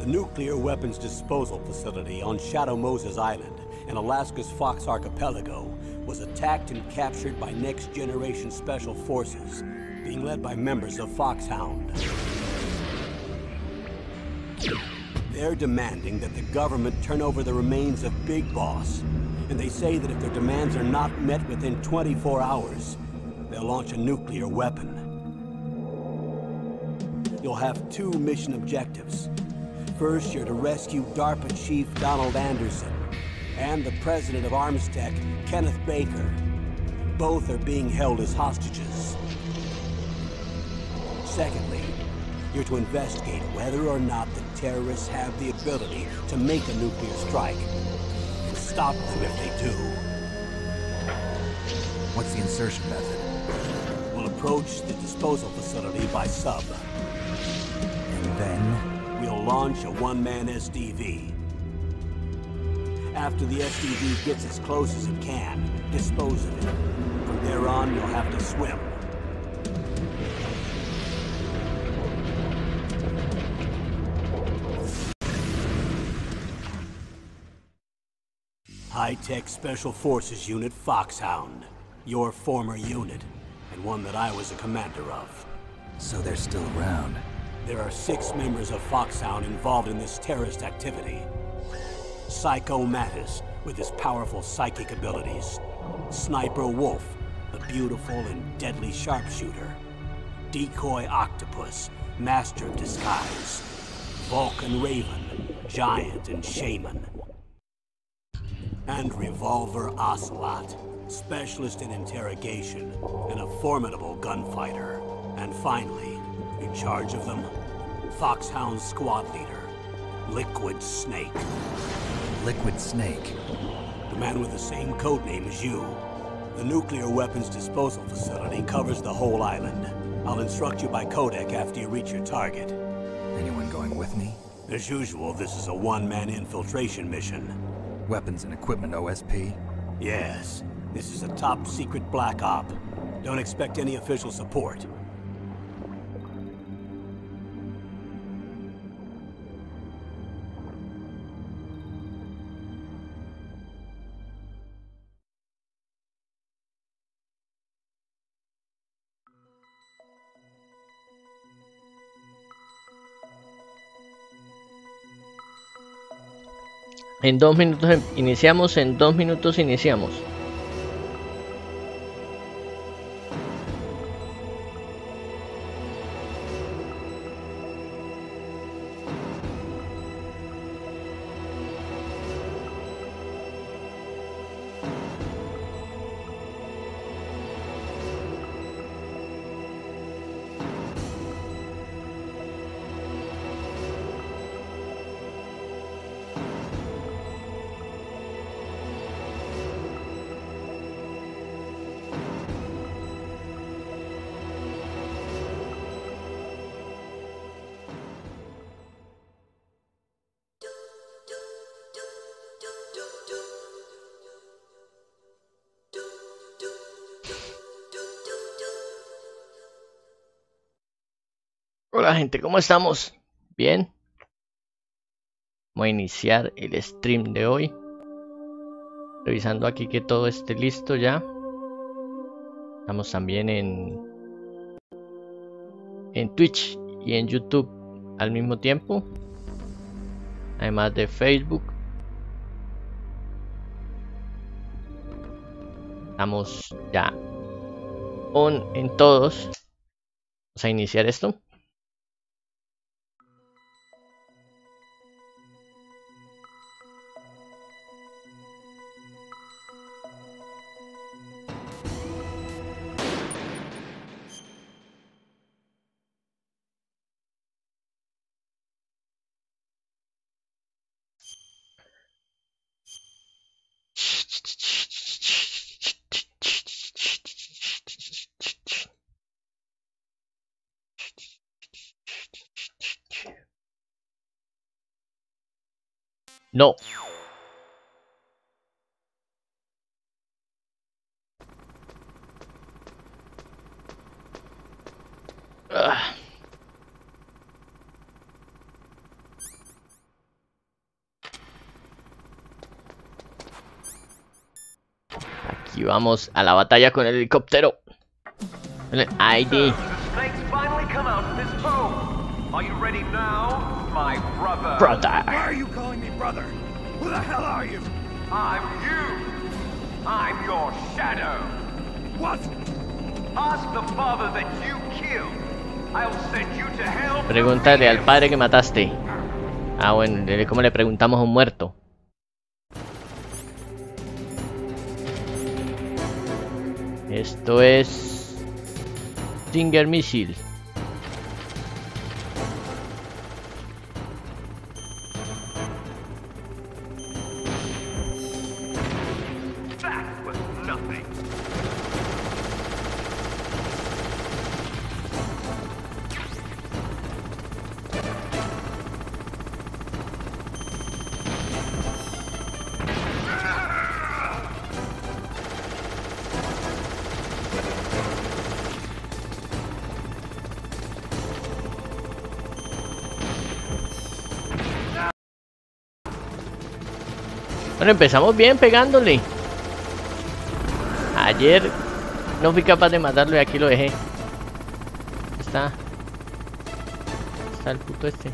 nuclear weapons disposal facility on Shadow Moses Island in Alaska's Fox Archipelago was attacked and captured by next-generation special forces, being led by members of Foxhound. They're demanding that the government turn over the remains of Big Boss, and they say that if their demands are not met within 24 hours, they'll launch a nuclear weapon. You'll have two mission objectives. First, you're to rescue DARPA Chief Donald Anderson and the president of Armstech, Kenneth Baker. Both are being held as hostages. Secondly, you're to investigate whether or not the terrorists have the ability to make a nuclear strike, and stop them if they do. What's the insertion method? We'll approach the disposal facility by sub. And then? We'll launch a one-man SDV. After the SDV gets as close as it can, dispose of it. From there on, you'll have to swim. High-Tech Special Forces Unit Foxhound. Your former unit, and one that I was a commander of. So they're still around. There are 6 members of Foxhound involved in this terrorist activity. Psycho Mattis, with his powerful psychic abilities. Sniper Wolf, the beautiful and deadly sharpshooter. Decoy Octopus, master of disguise. Vulcan Raven, giant and shaman. And Revolver Ocelot, specialist in interrogation and a formidable gunfighter. And finally, in charge of them, Foxhound's squad leader, Liquid Snake. Liquid Snake? The man with the same codename as you. The nuclear weapons disposal facility covers the whole island. I'll instruct you by codec after you reach your target. Anyone going with me? As usual, this is a one-man infiltration mission. Weapons and equipment OSP? Yes. This is a top-secret black op. Don't expect any official support. En 2 minutos iniciamos, en 2 minutos iniciamos. Hola gente, ¿cómo estamos? ¿Bien? Voy a iniciar el stream de hoy. Revisando aquí que todo esté listo ya. Estamos también en Twitch y en YouTube al mismo tiempo. Además de Facebook. Estamos ya on en todos. Vamos a iniciar esto. No. Aquí vamos a la batalla con el helicóptero. El ID. Brother. Why are you calling me brother? Who the hell are you? I'm you. I'm your shadow. What? Ask the father that you killed. I'll send you to hell. Pregúntale al padre que mataste. Ah, bueno, ¿cómo le preguntamos a un muerto? Esto es... Stinger Missile. That was nothing. Bueno, empezamos bien pegándole. Ayer no fui capaz de matarlo y aquí lo dejé. Está el puto este.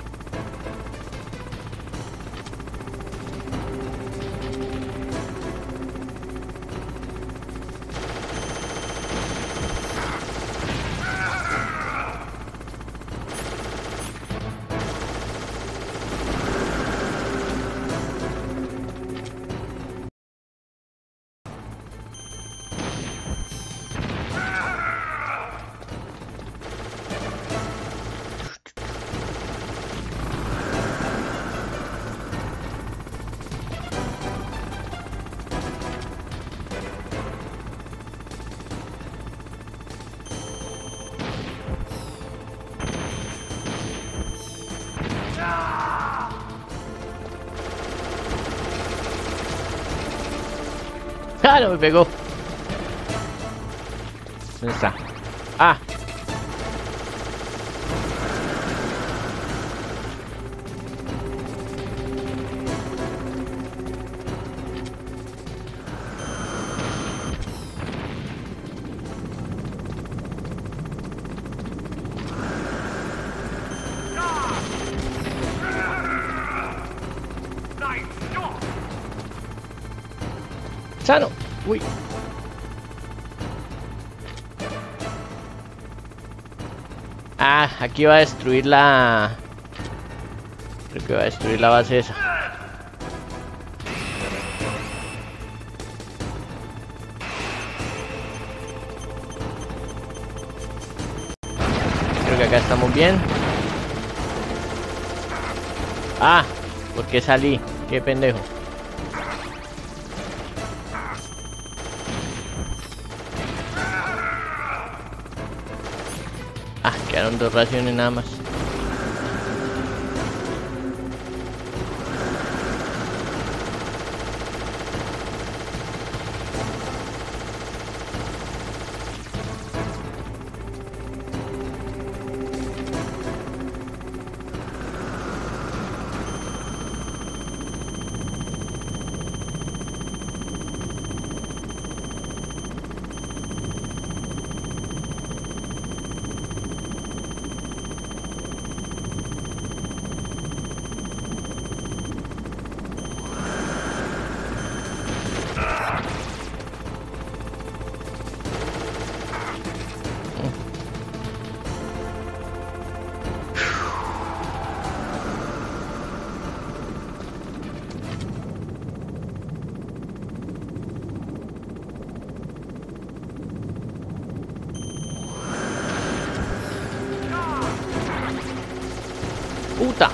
¡Ah, no me pegó! ¿Dónde está? ¡Ah! ¡Sano! ¡Uy! Ah, aquí va a destruir la... Creo que va a destruir la base esa. Creo que acá estamos bien. Ah, ¿por qué salí? Qué pendejo. Ah, quedaron 2 raciones nada más. Puta.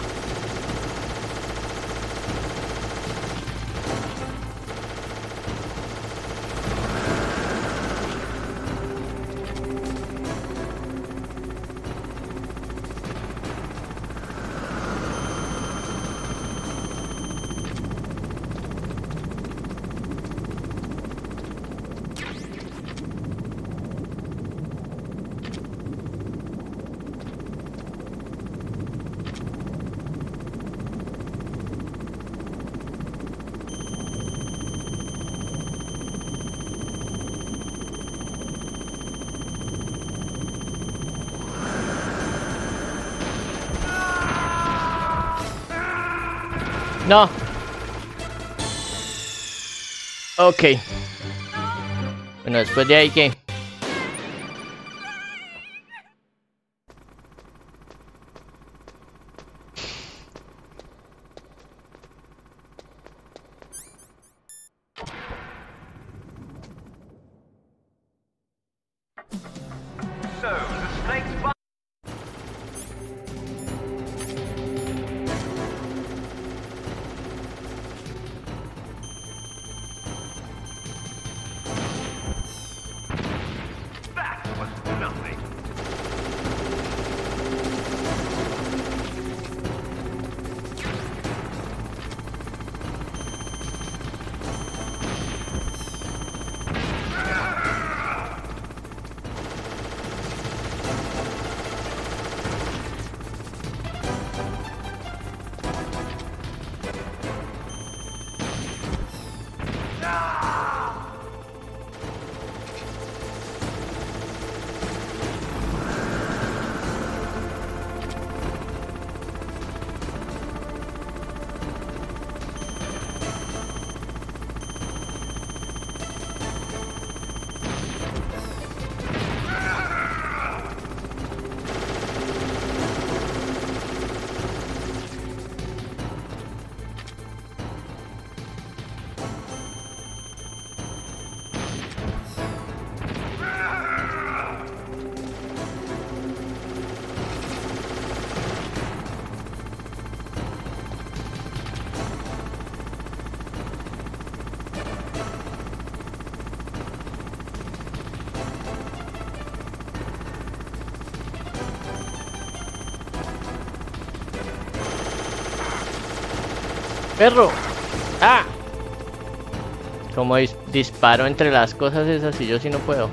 No. Ok. Bueno, después de ahí, ¿qué? So, the snake's bite. That was nothing. ¡Perro! ¡Ah! Como disparo entre las cosas esas y yo sí no puedo.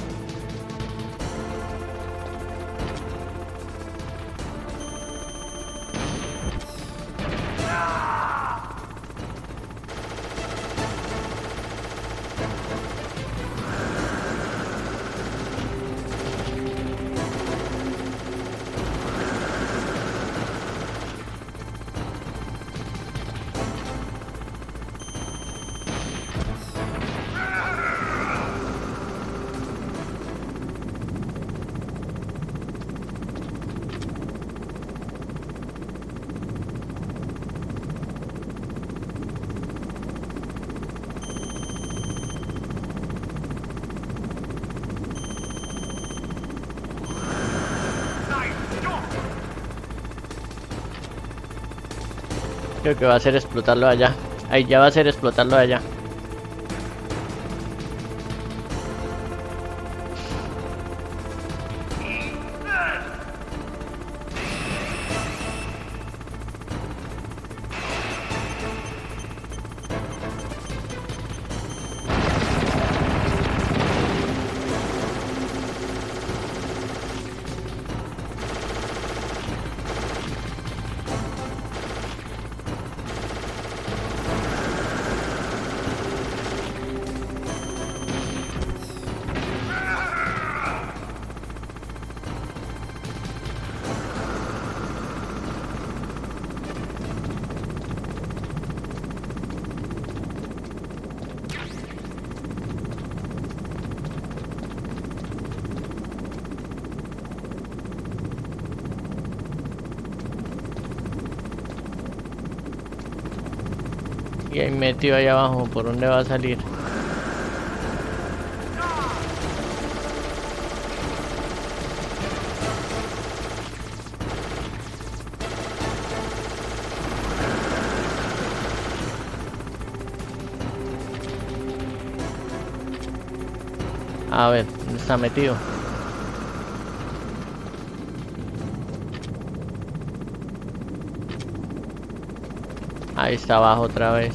Creo que va a ser explotarlo allá. Ahí ya va a ser explotarlo allá. Y ahí metido ahí abajo, ¿por dónde va a salir? A ver, ¿dónde está metido? Ahí está abajo otra vez.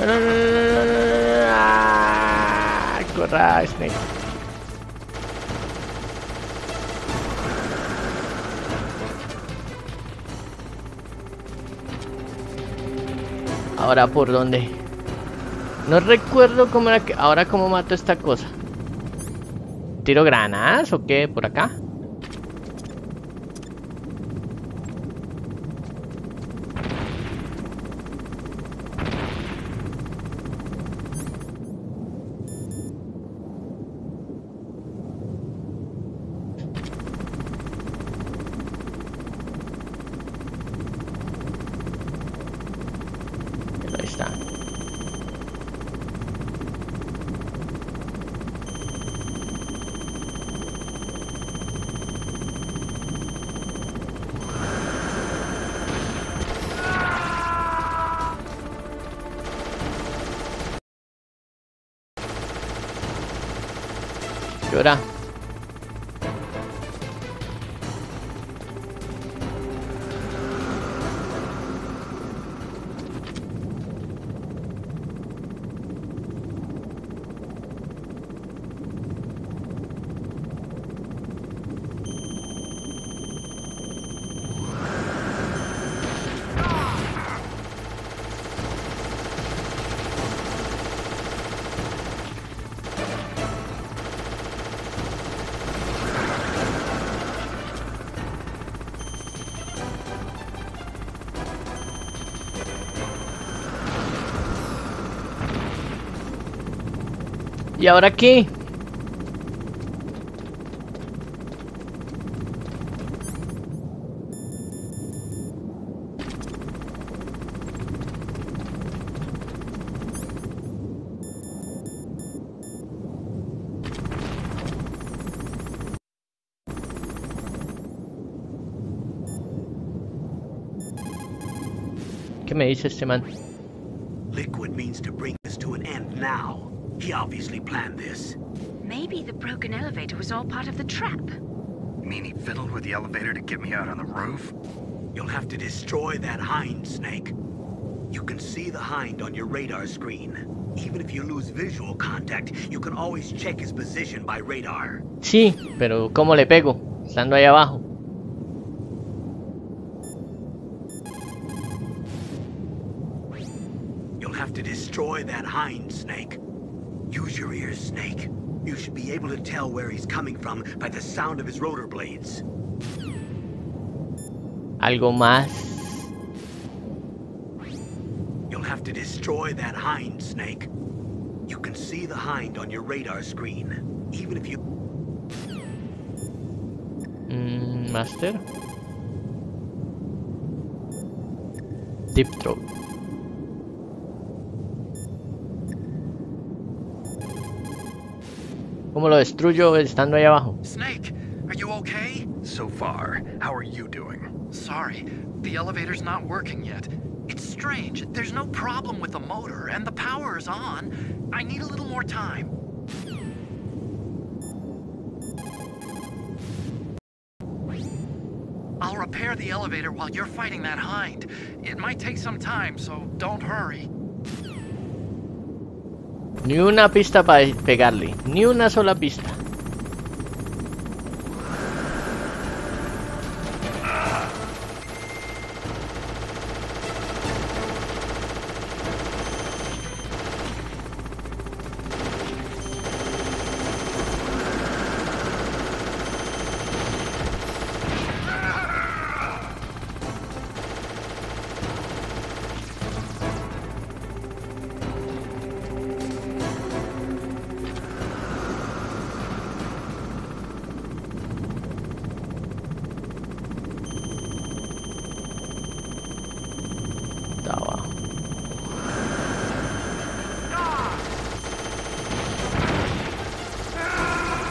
No, no, no, no, no, no, no. ¡Ah! Corra, Snake. Ahora por dónde. No recuerdo cómo era que. Ahora cómo mato esta cosa. ¿Tiro granadas o qué? ¿Por acá? Ahí está. ¿Qué hora? ¿Y ahora qué? ¿Qué me dice este man? Liquid means to bring this to an end now. He obviously planned this. Maybe the broken elevator was all part of the trap. You mean he fiddled with the elevator to get me out on the roof? You'll have to destroy that hind, Snake. You can see the hind on your radar screen. Even if you lose visual contact, you can always check his position by radar. Sí, pero ¿cómo le pego? Estando ahí abajo. You'll have to destroy that hind, Snake. Use your ears, Snake. You should be able to tell where he's coming from by the sound of his rotor blades. Algo más. You'll have to destroy that hind, Snake. You can see the hind on your radar screen, even if you... Master. Deep throat. ¿Cómo lo destruyo estando ahí abajo? Snake, are you okay? So far. How are you doing? Sorry, the elevator's not working yet. It's strange. There's no problem with the motor, and the power is on. I need a little more time. I'll repair the elevator while you're fighting that hind. It might take some time, so don't hurry. Ni una pista para pegarle. Ni una sola pista.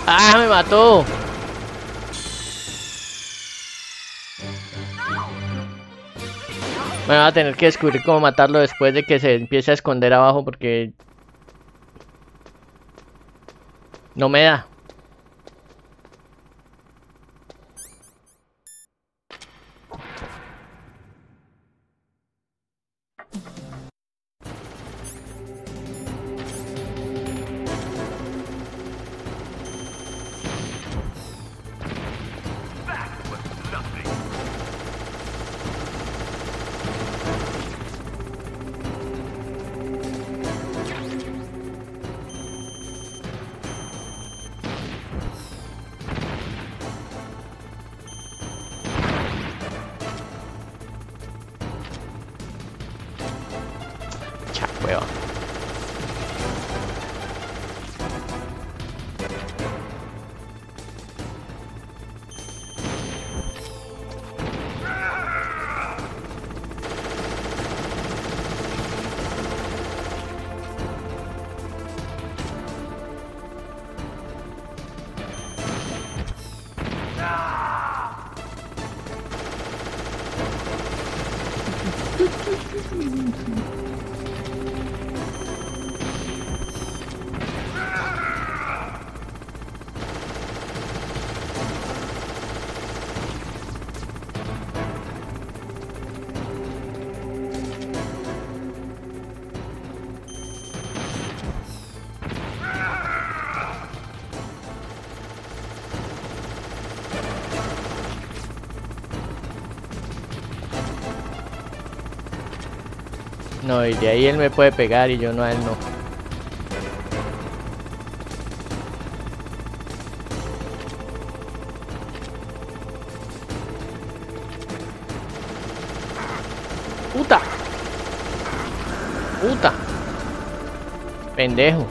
¡Ah, me mató! Me va a tener que descubrir cómo matarlo después de que se empiece a esconder abajo porque... no me da. No, y de ahí él me puede pegar y yo no a él no. ¡Puta! ¡Puta! Pendejo.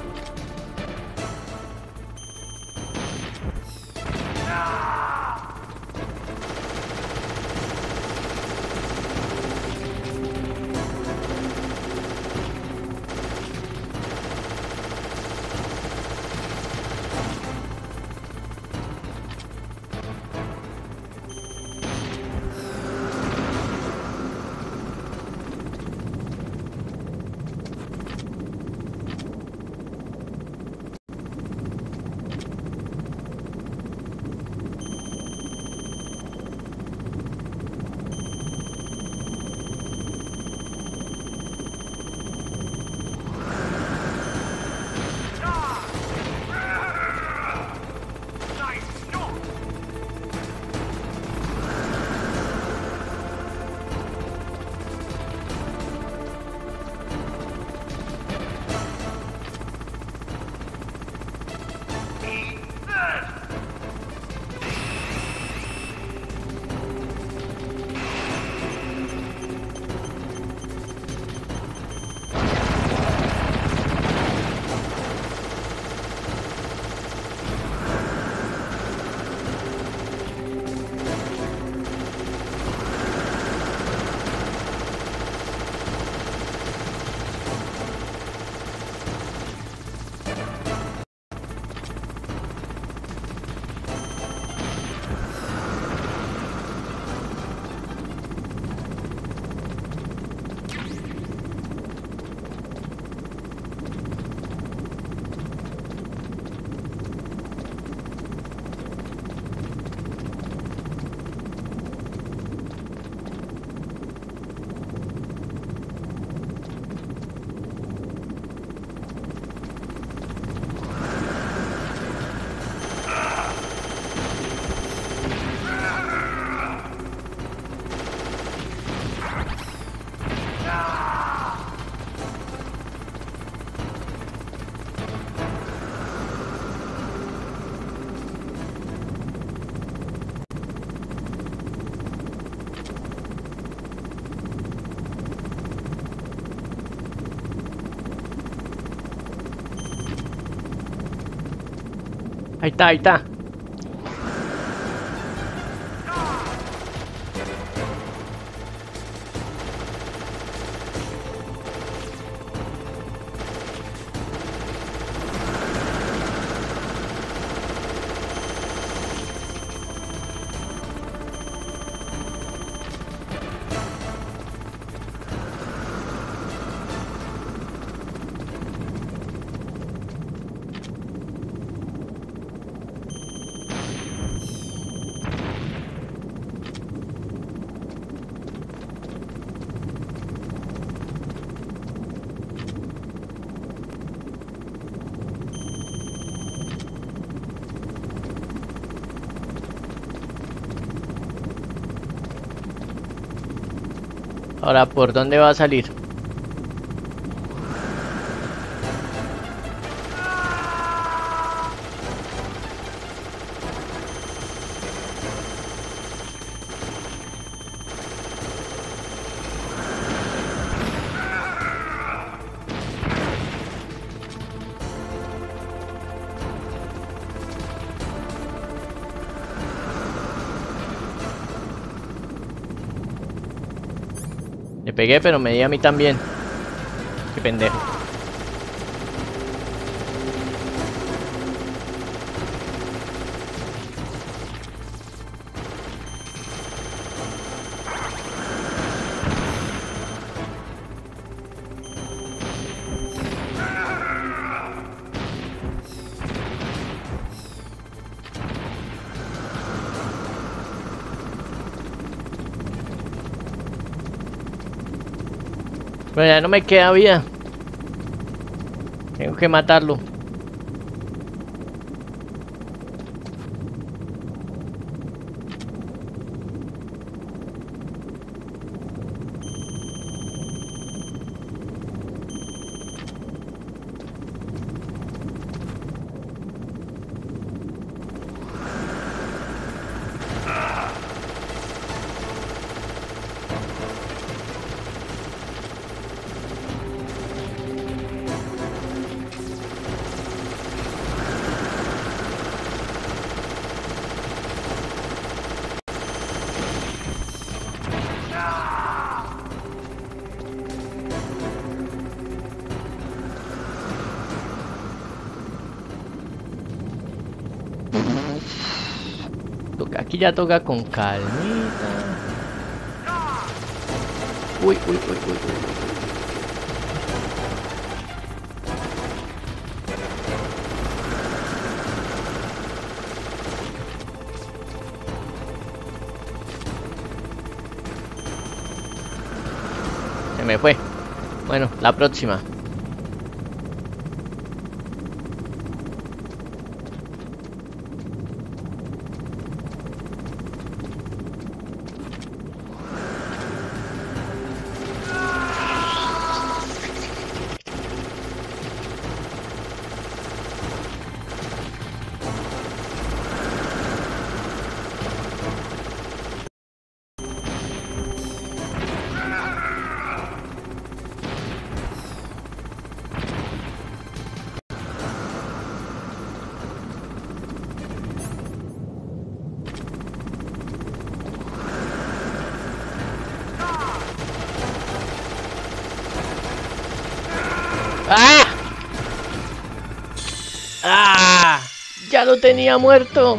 Ahí está, ahí está. Ahora, ¿por dónde va a salir? Le pegué, pero me di a mí también. Qué pendejo. Pero ya no me queda vida. Tengo que matarlo. Aquí ya toca con calmita. Uy, uy, uy, uy, uy. Se me fue. Bueno, la próxima. ¡Ah! ¡Ah! ¡Ya lo tenía muerto!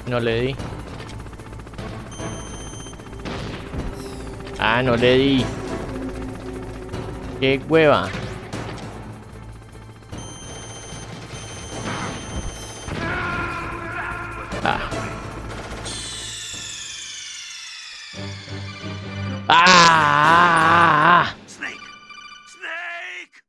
No le di. Ah, no le di. ¡Qué hueva! Ah. ¡Ah! Snake! Snake!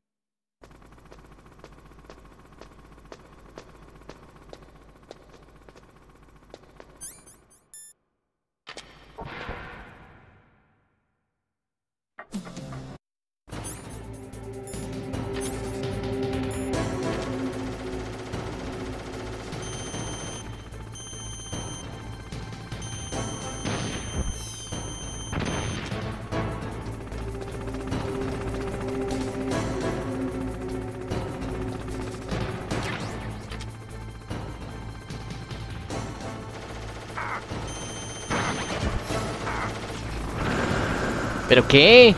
¿Pero qué?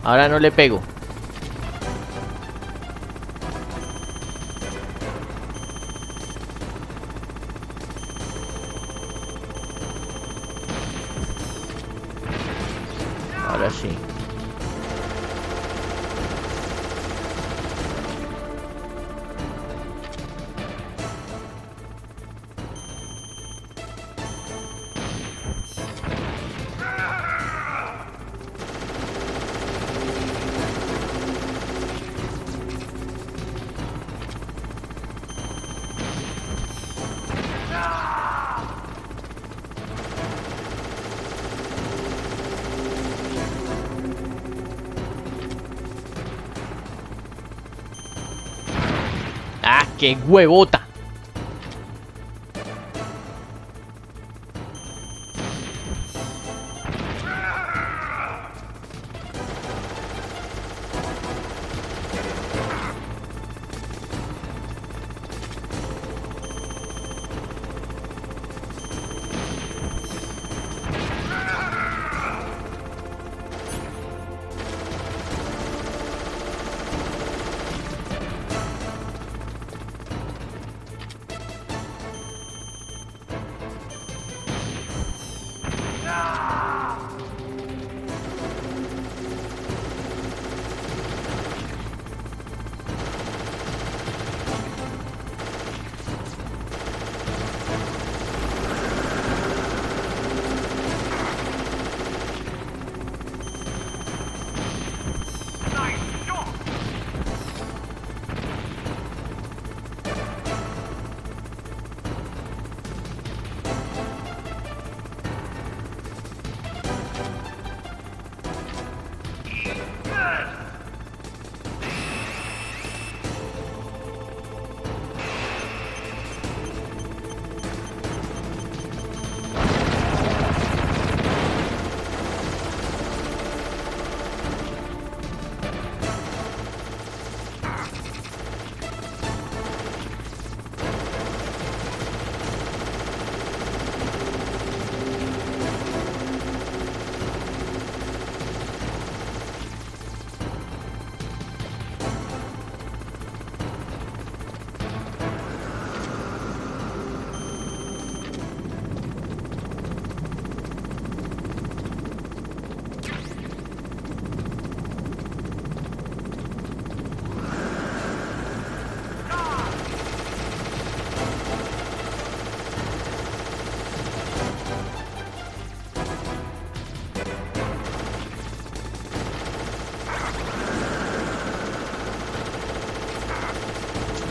Ahora no le pego. Ahora sí. ¡Ah, qué huevota!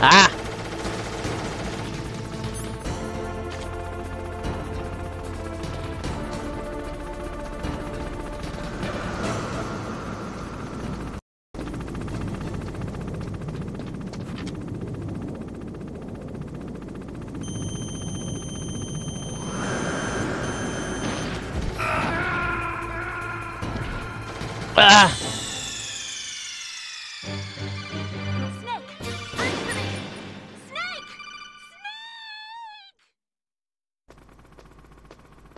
¡Ah! ¡Ah!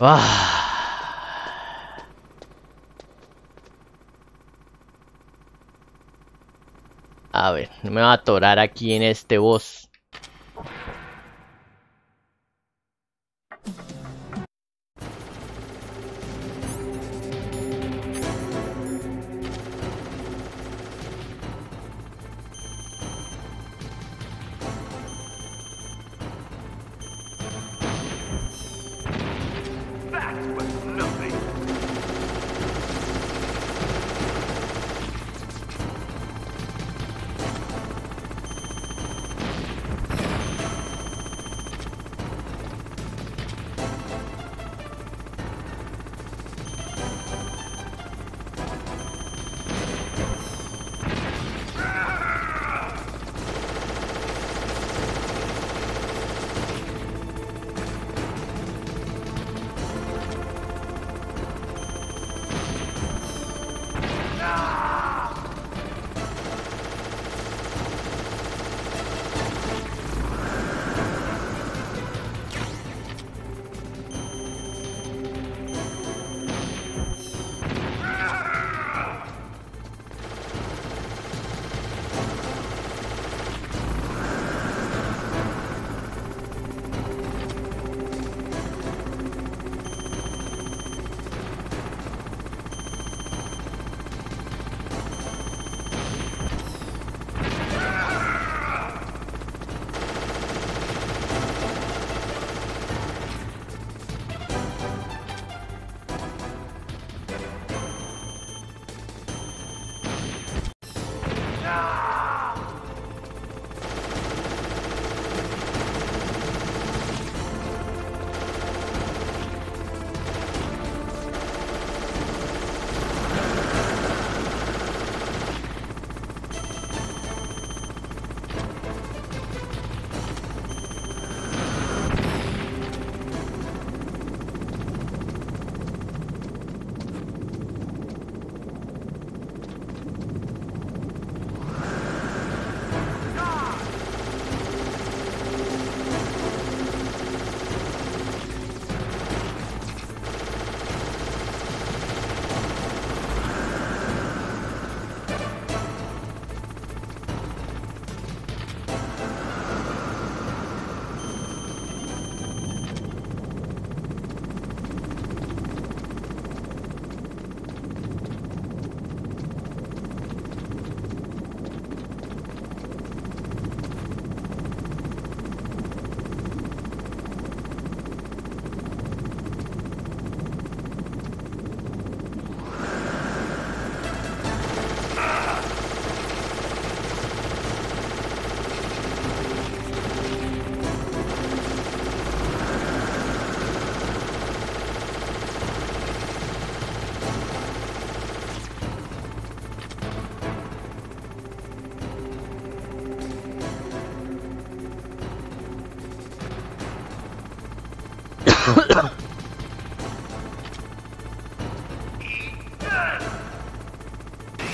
Ah. A ver, no me va a atorar aquí en este boss. That was nothing.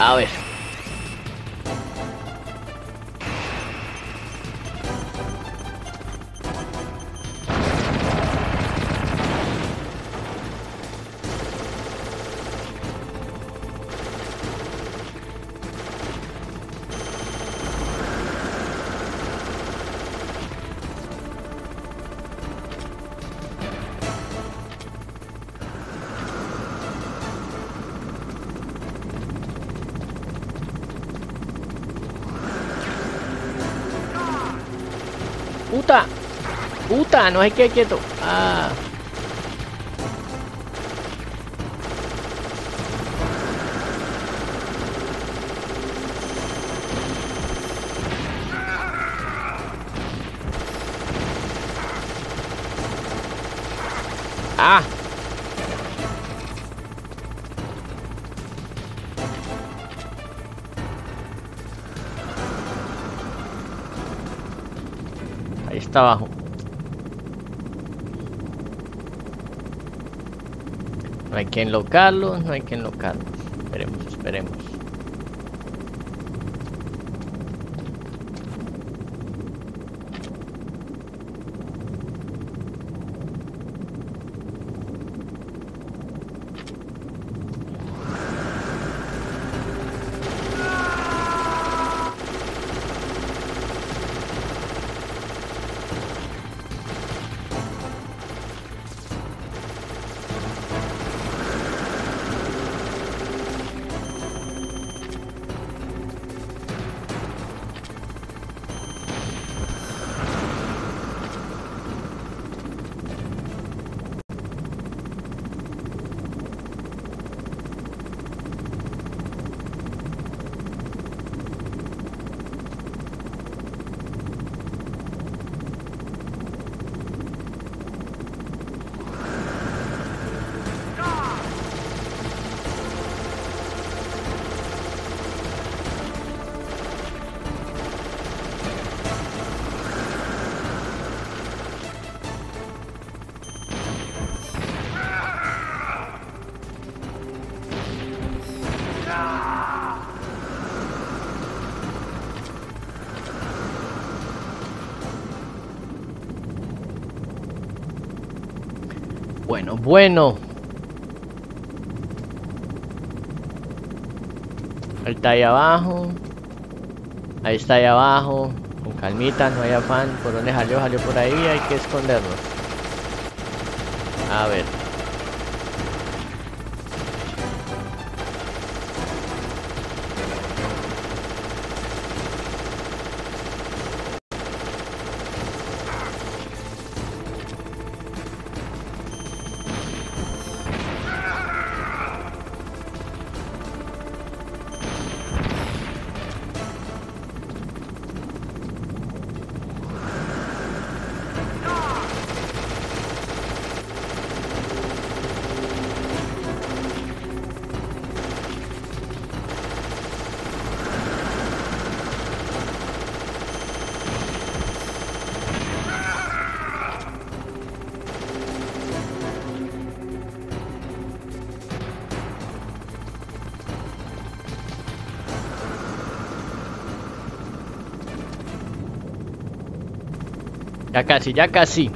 A ver. Puta, puta, no hay que quieto. Ah. ¡Ah! Ahí está abajo. No hay que enlocarlo, no hay que enlocarlo. Esperemos, esperemos. Bueno, bueno. Ahí está ahí abajo. Ahí está ahí abajo. Con calmita, no hay afán. ¿Por dónde salió? Salió por ahí. Hay que escondernos. A ver. Ya casi, ya casi.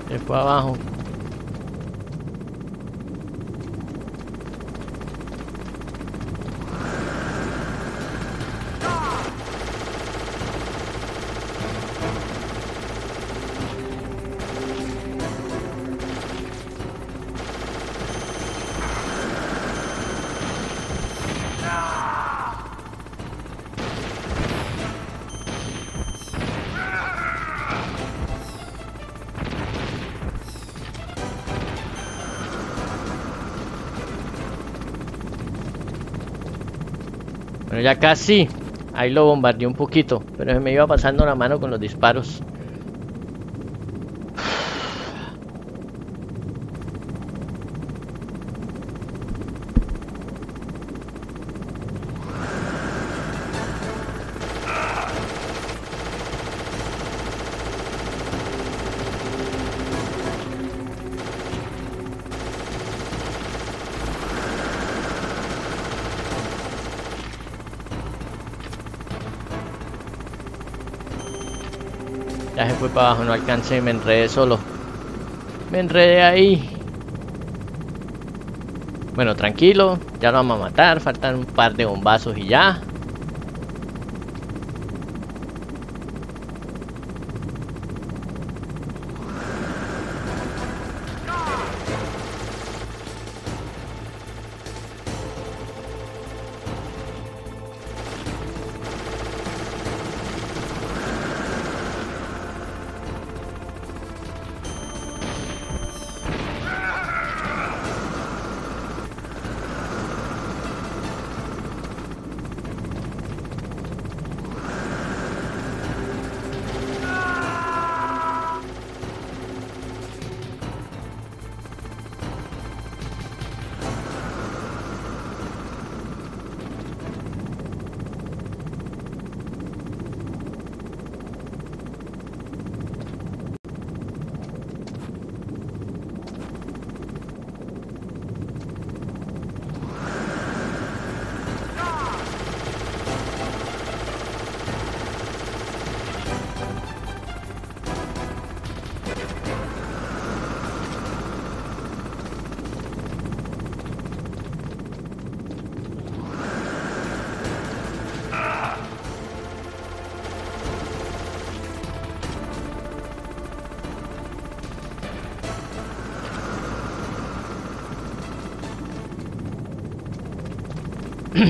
Se fue abajo. Bueno, ya casi. Ahí lo bombardeé un poquito, pero se me iba pasando la mano con los disparos. Ya se fue para abajo, no alcancé, me enredé solo. Me enredé ahí. Bueno, tranquilo, ya lo vamos a matar. Faltan un par de bombazos y ya.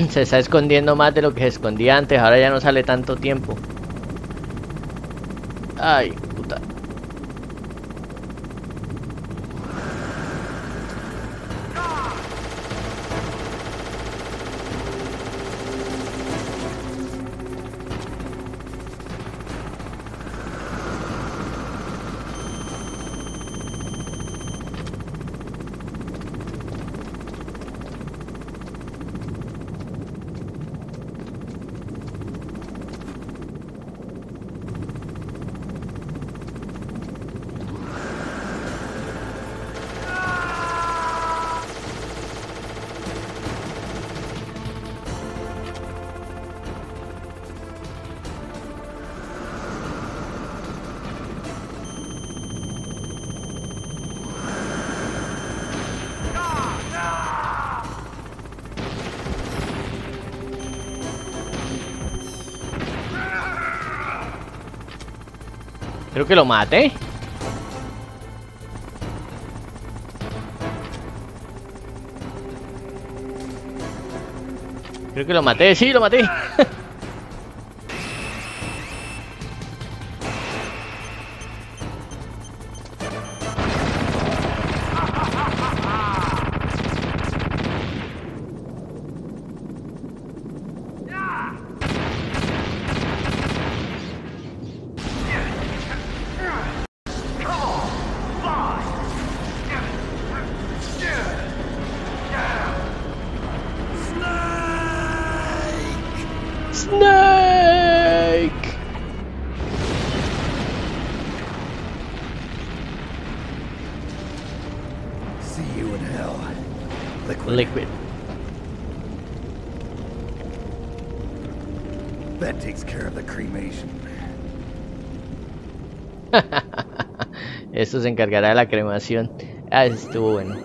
Se está escondiendo más de lo que se escondía antes. Ahora ya no sale tanto tiempo. Ay, puta. Creo que lo maté. Creo que lo maté, sí, lo maté. Snake. See you in hell. Liquid. That takes care of the cremation. Esto se encargará de la cremación. Ah, eso estuvo bueno.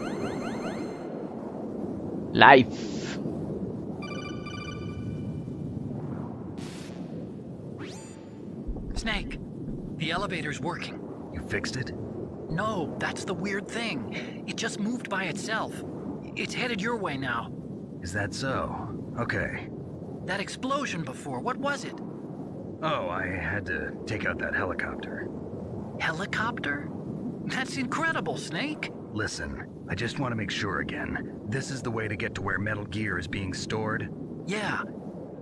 Life. Snake, the elevator's working. You fixed it? No, that's the weird thing. It just moved by itself. It's headed your way now. Is that so? Okay. That explosion before, what was it? Oh, I had to take out that helicopter. Helicopter? That's incredible, Snake. Listen, I just want to make sure again. This is the way to get to where Metal Gear is being stored? Yeah.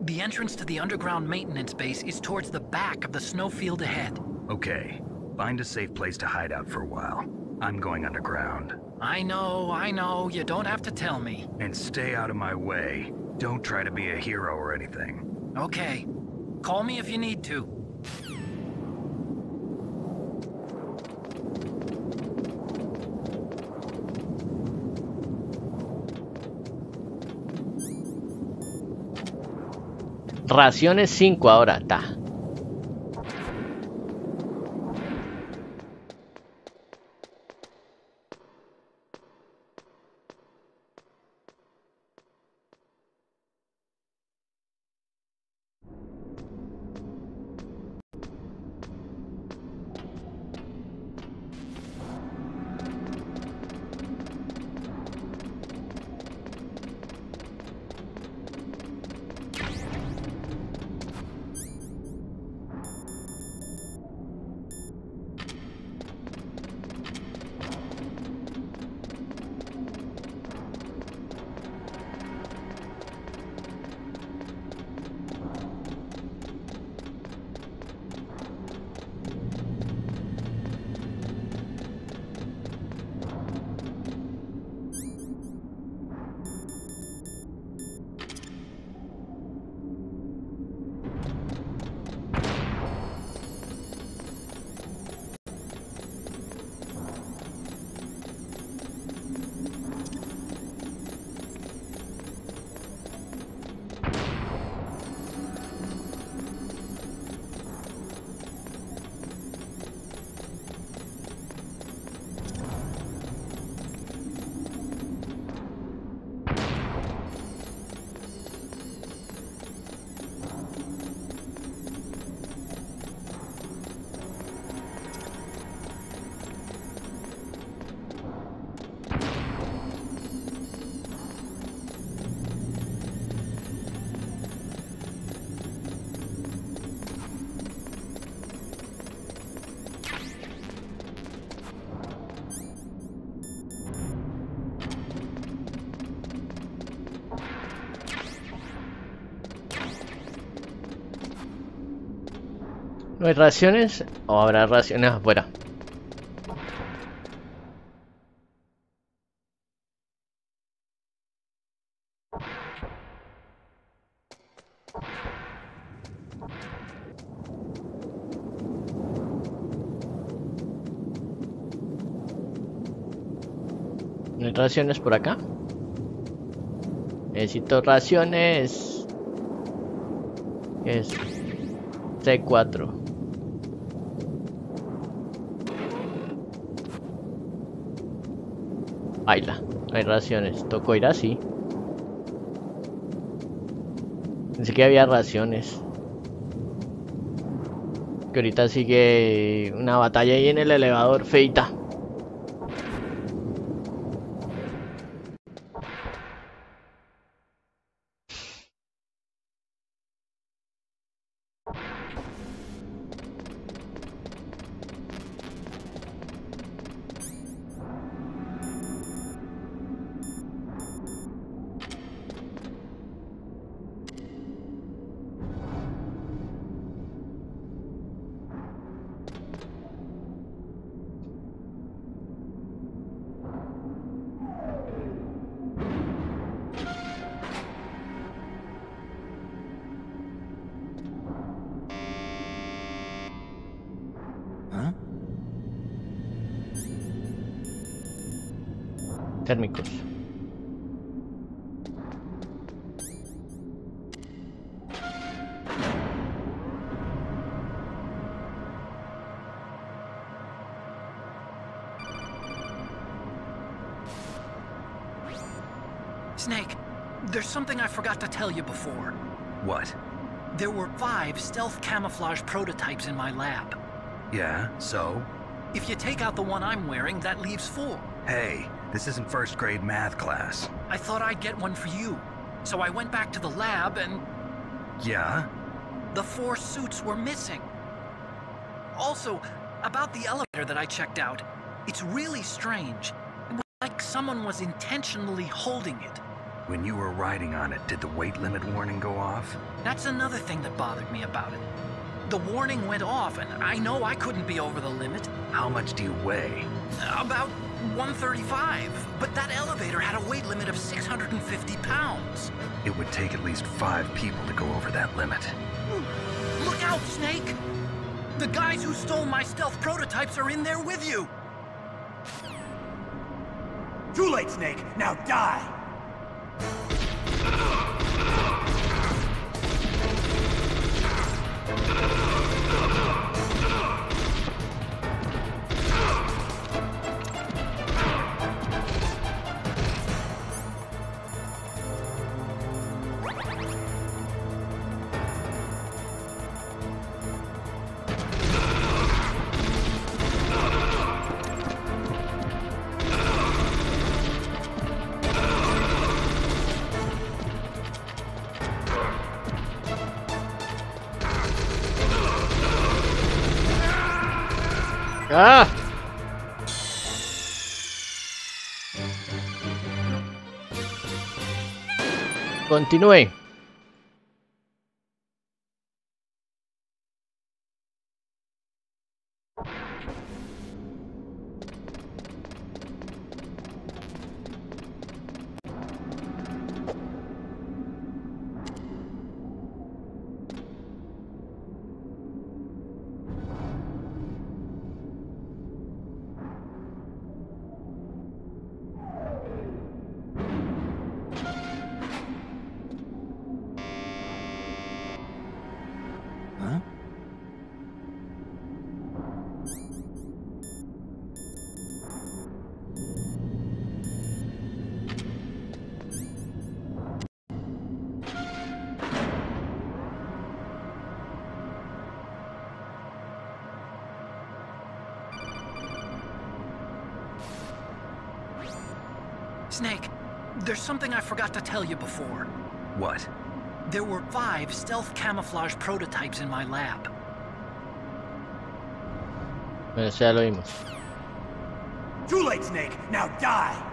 The entrance to the underground maintenance base is towards the back of the snowfield ahead. Okay. Find a safe place to hide out for a while. I'm going underground. I know. You don't have to tell me. And stay out of my way. Don't try to be a hero or anything. Okay. Call me if you need to. Raciones 5 ahora, ta. ¿No hay raciones? ¿O habrá raciones afuera? ¿No hay raciones por acá? Necesito raciones. ¿Qué es? C4. Baila, no hay raciones. Tocó ir así. Pensé que había raciones. Que ahorita sigue una batalla ahí en el elevador, feita. Térmicos. Snake, there's something I forgot to tell you before. What? There were 5 stealth camouflage prototypes in my lab. Yeah, so? If you take out the one I'm wearing, that leaves 4. Hey, this isn't first grade math class. I thought I'd get one for you. So I went back to the lab and... Yeah? The 4 suits were missing. Also, about the elevator that I checked out, it's really strange. It was like someone was intentionally holding it. When you were riding on it, did the weight limit warning go off? That's another thing that bothered me about it. The warning went off, and I know I couldn't be over the limit. How much do you weigh? About 135, but that elevator had a weight limit of 650 pounds. It would take at least 5 people to go over that limit. Look out, Snake! The guys who stole my stealth prototypes are in there with you! Too late, Snake! Now die! ¡Ah! Continúe. Snake, there's something I forgot to tell you before. What? There were 5 stealth camouflage prototypes in my lab. Bueno, ya lo vimos. Too late, Snake! Now die!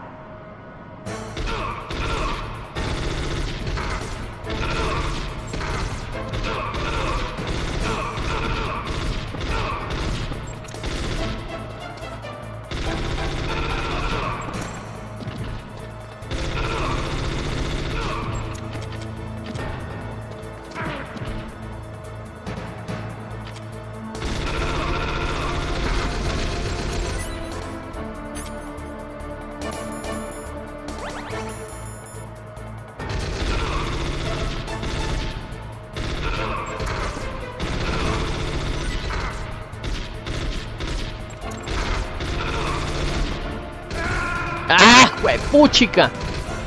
¡Ah! ¡Huepuchica!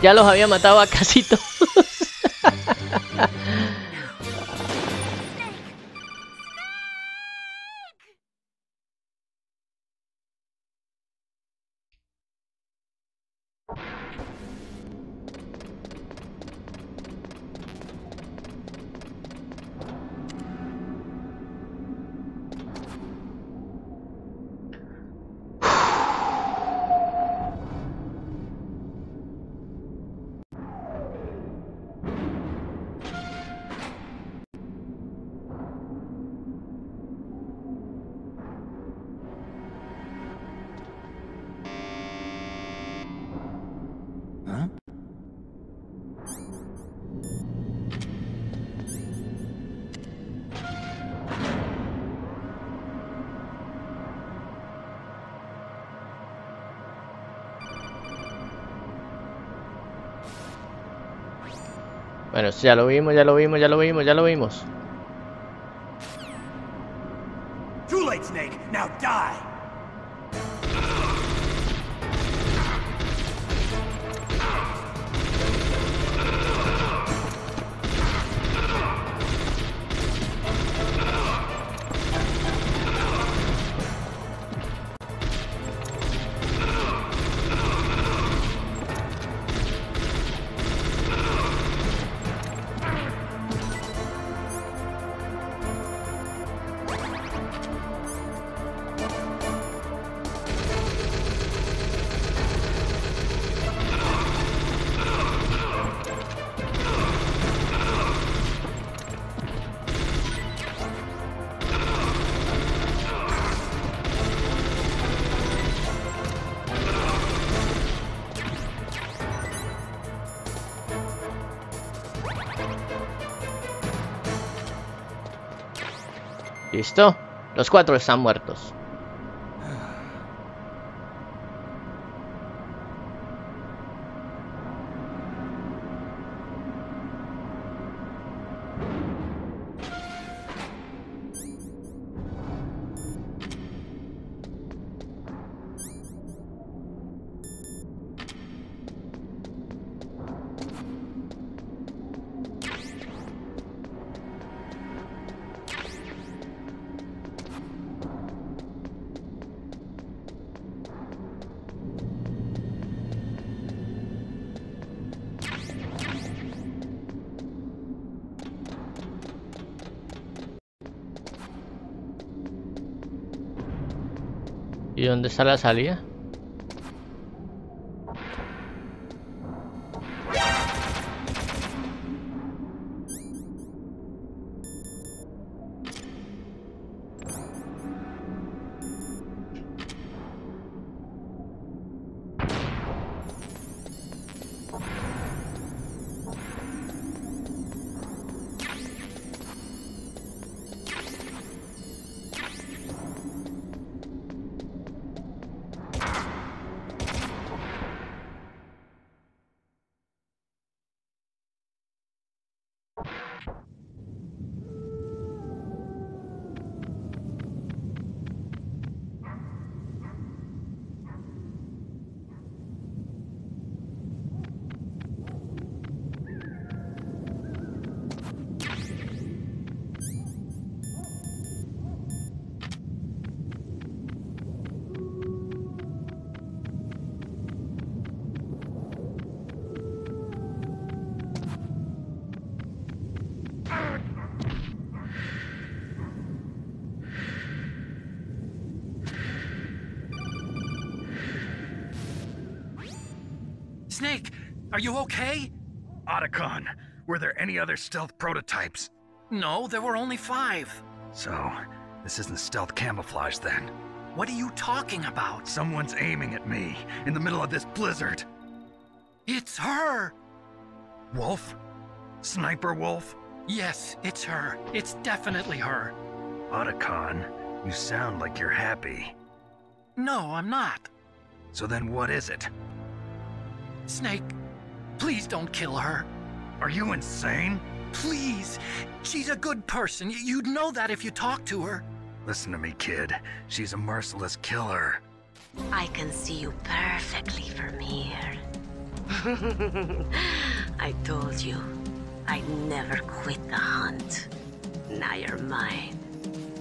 Ya los había matado a casi todos. Bueno, ya lo vimos, ya lo vimos, ya lo vimos, ya lo vimos. Too late, Snake. Now die. ¿Listo? Los 4 están muertos. ¿Y dónde está la salida? Snake, are you okay? Otacon, were there any other stealth prototypes? No, there were only 5. So, this isn't stealth camouflage then. What are you talking about? Someone's aiming at me in the middle of this blizzard. It's her! Wolf? Sniper Wolf? Yes, it's her. It's definitely her. Otacon, you sound like you're happy. No, I'm not. So then what is it? Snake, please don't kill her. Are you insane? Please. She's a good person. You'd know that if you talked to her. Listen to me, kid. She's a merciless killer. I can see you perfectly from here. I told you, I'd never quit the hunt. Now you're mine.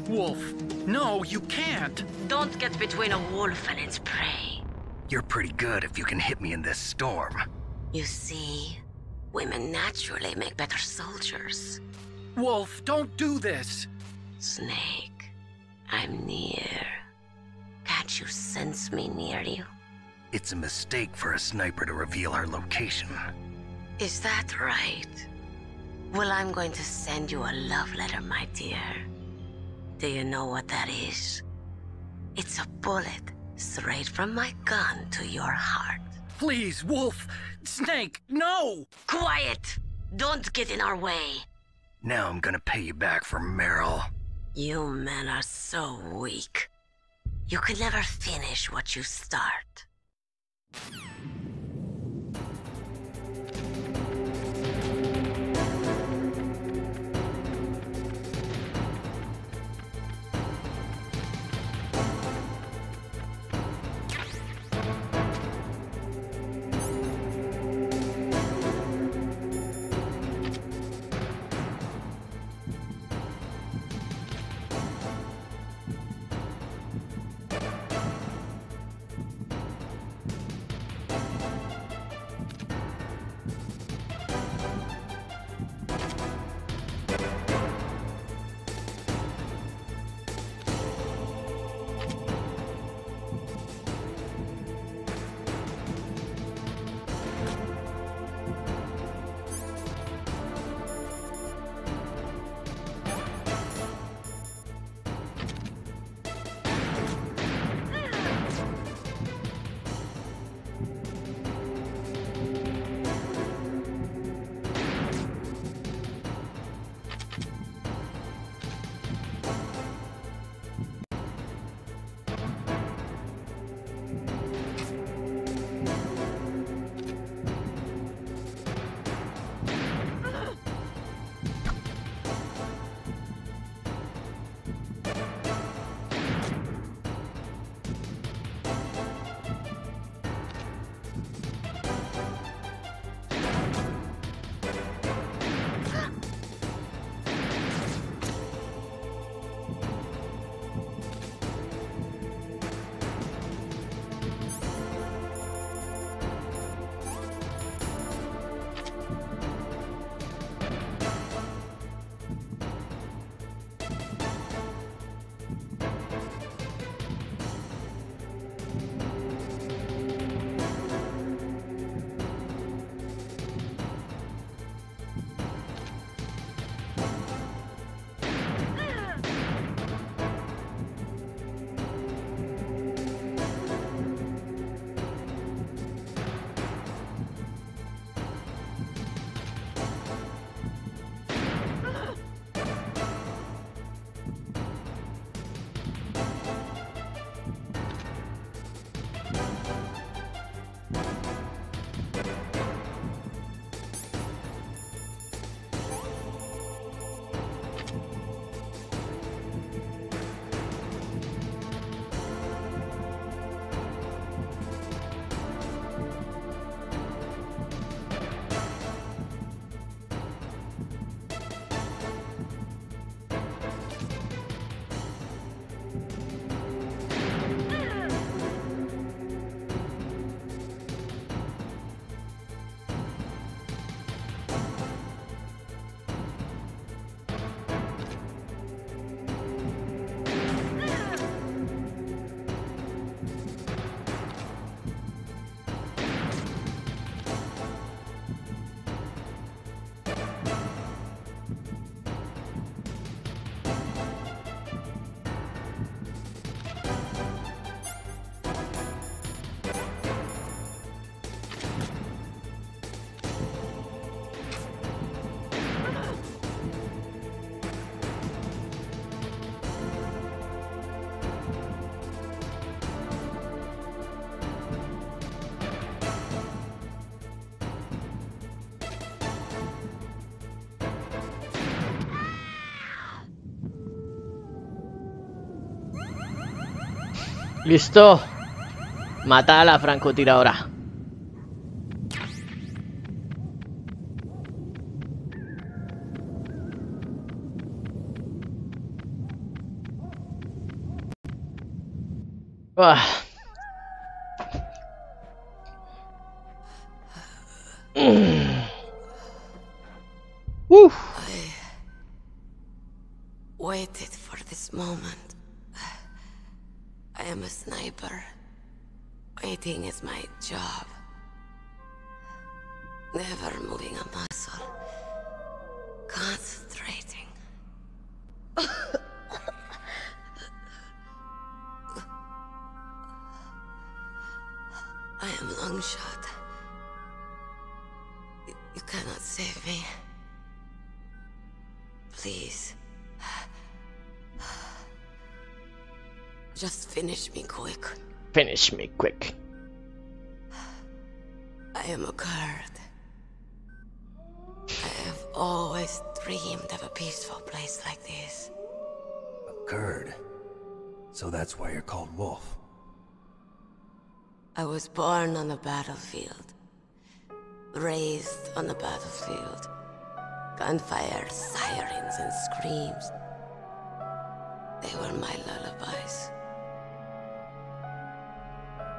Wolf, no, you can't. Don't get between a wolf and its prey. You're pretty good if you can hit me in this storm. You see, women naturally make better soldiers. Wolf, don't do this. Snake, I'm near. Can't you sense me near you? It's a mistake for a sniper to reveal her location. Is that right? Well, I'm going to send you a love letter, my dear. Do you know what that is? It's a bullet straight from my gun to your heart. Please, Wolf. Snake, no! Quiet! Don't get in our way. Now I'm gonna pay you back for Meryl. You men are so weak. You can never finish what you start. Listo. Mata a la francotiradora. Ah. Uf. I waited for this moment. I am a sniper. Waiting is my job. Never moving a muscle. Concentrating. I am long shot. You cannot save me. Please. Just finish me quick. Finish me quick. I am a Kurd. I have always dreamed of a peaceful place like this. A Kurd. So that's why you're called Wolf. I was born on the battlefield. Raised on the battlefield. Gunfire, sirens, and screams. They were my lullabies.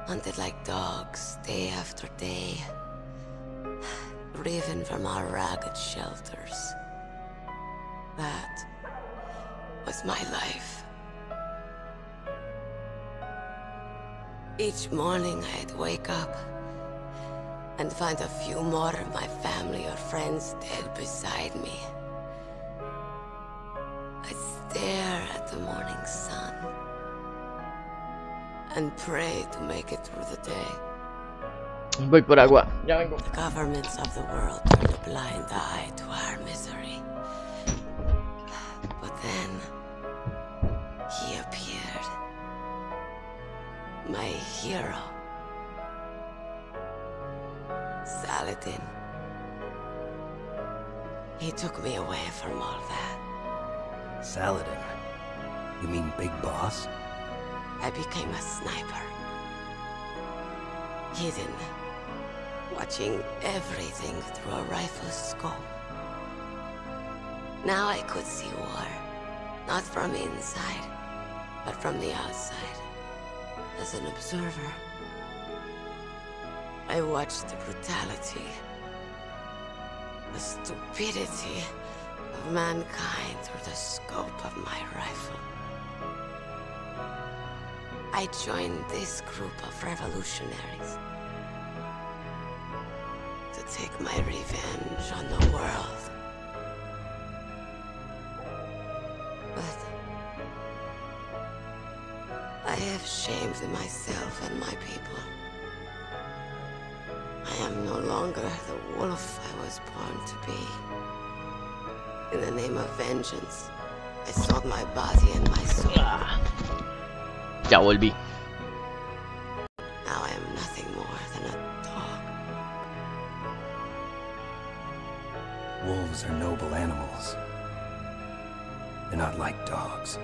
Hunted like dogs, day after day. Driven from our ragged shelters. That was my life. Each morning I'd wake up and find a few more of my family or friends dead beside me. I'd stare at the morning sun and pray to make it through the day. Voy por agua. Ya vengo. The governments of the world turned a blind eye to our misery. But then, he appeared. My hero. Saladin. He took me away from all that. Saladin? You mean Big Boss? I became a sniper. Hidden. Watching everything through a rifle's scope. Now I could see war. Not from inside, but from the outside. As an observer. I watched the brutality, the stupidity of mankind through the scope of my rifle. I joined this group of revolutionaries to take my revenge on the world. But I have shamed myself and my people. I am no longer the wolf I was born to be. In the name of vengeance, I sold my body and my soul. Ya volví. Now I am nothing more than a dog. Wolves are noble animals. They're not like dogs.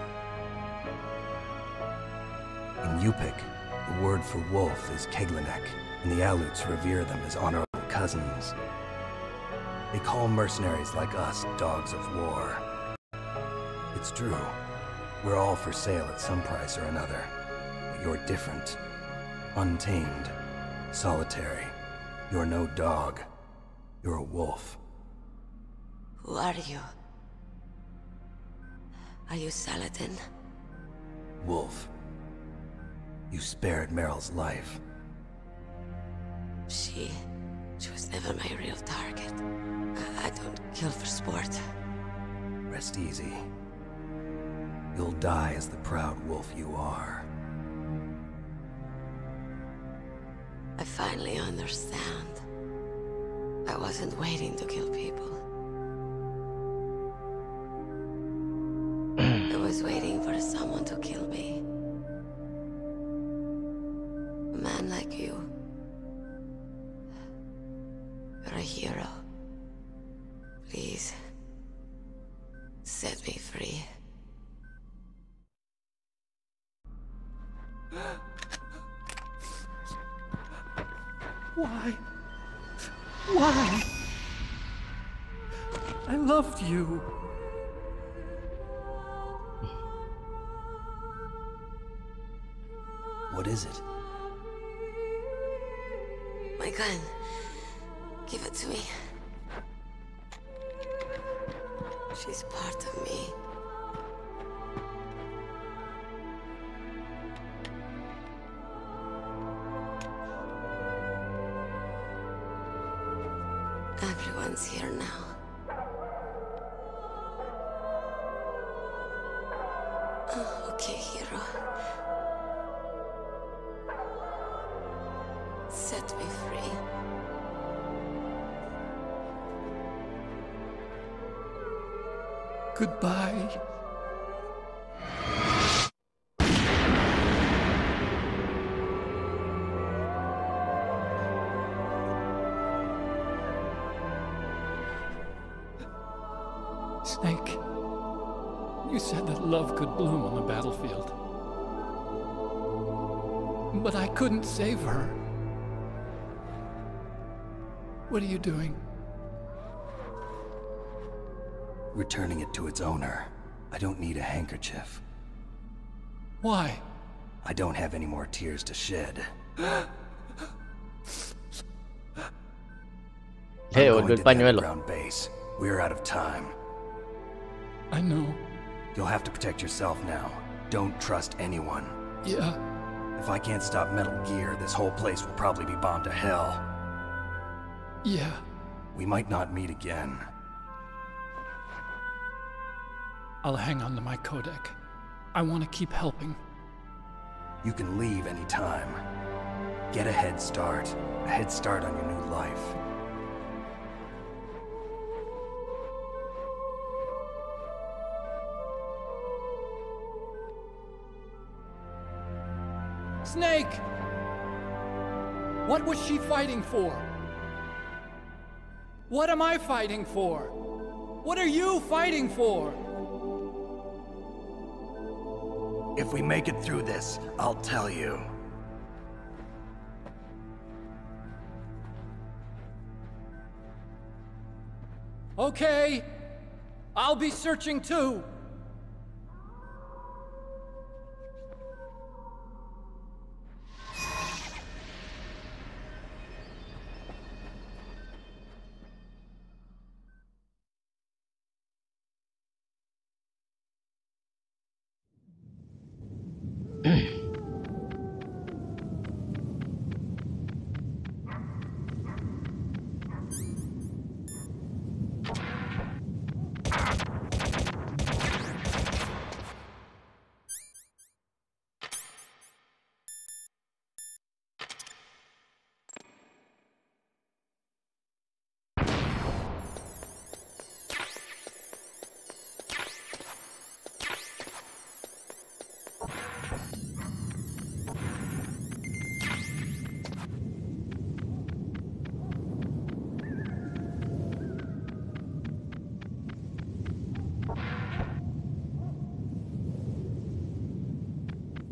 In Yupik, the word for wolf is Keglanek, and the Aleuts revere them as honorable cousins. They call mercenaries like us dogs of war. It's true. We're all for sale at some price or another. But you're different. Untamed. Solitary. You're no dog. You're a wolf. Who are you? Are you Saladin? Wolf. You spared Meryl's life. She was never my real target. I don't kill for sport. Rest easy. You'll die as the proud wolf you are. I finally understand. I wasn't waiting to kill people. I was waiting for someone to kill me. A man like you. You're a hero. Please, set me free. Why? Why? I loved you. What is it? My gun. Give it to me. She's part of me. Everyone's here now. Oh, okay, hero. Set me free. Goodbye. Snake, you said that love could bloom on the battlefield. But I couldn't save her. What are you doing? Returning it to its owner. I don't need a handkerchief. Why? I don't have any more tears to shed. Le devolvió el pañuelo. Ground base. We're out of time. I know. You'll have to protect yourself now. Don't trust anyone. Yeah. If I can't stop Metal Gear, this whole place will probably be bombed to hell. Yeah. We might not meet again. I'll hang on to my codec. I want to keep helping. You can leave anytime. Get a head start. A head start on your new life. Snake! What was she fighting for? What am I fighting for? What are you fighting for? If we make it through this, I'll tell you. Okay. I'll be searching too.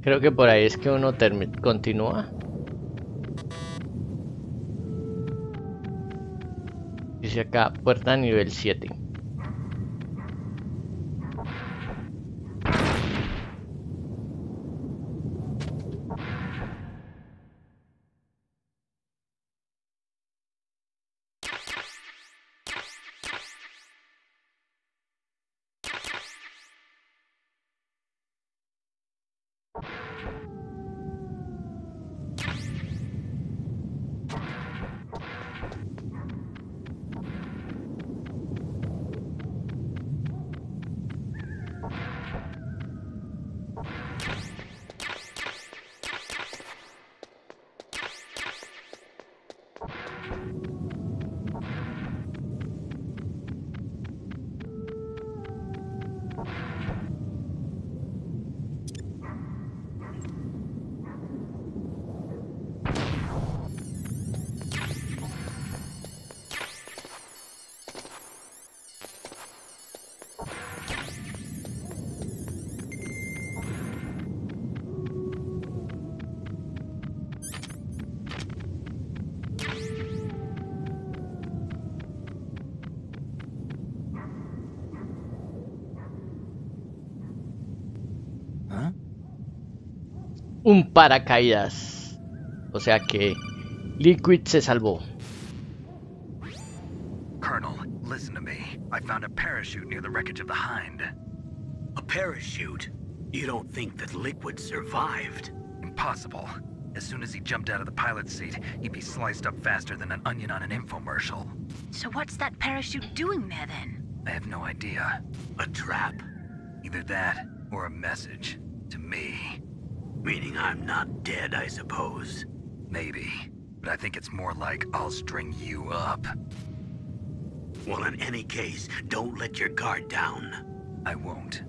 Creo que por ahí es que uno continúa. Dice acá, puerta nivel 7. un paracaídas. O sea que Liquid se salvó. Colonel, listen to me. I found a parachute near the wreckage of the Hind. A parachute? You don't think that Liquid survived? Impossible. As soon as he jumped out of the pilot's seat, he'd be sliced up faster than an onion on an infomercial. So what's that parachute doing there then? I have no idea. A trap? Either that, or a message. To me. Meaning I'm not dead, I suppose. Maybe. But I think it's more like I'll string you up. Well, in any case, don't let your guard down. I won't.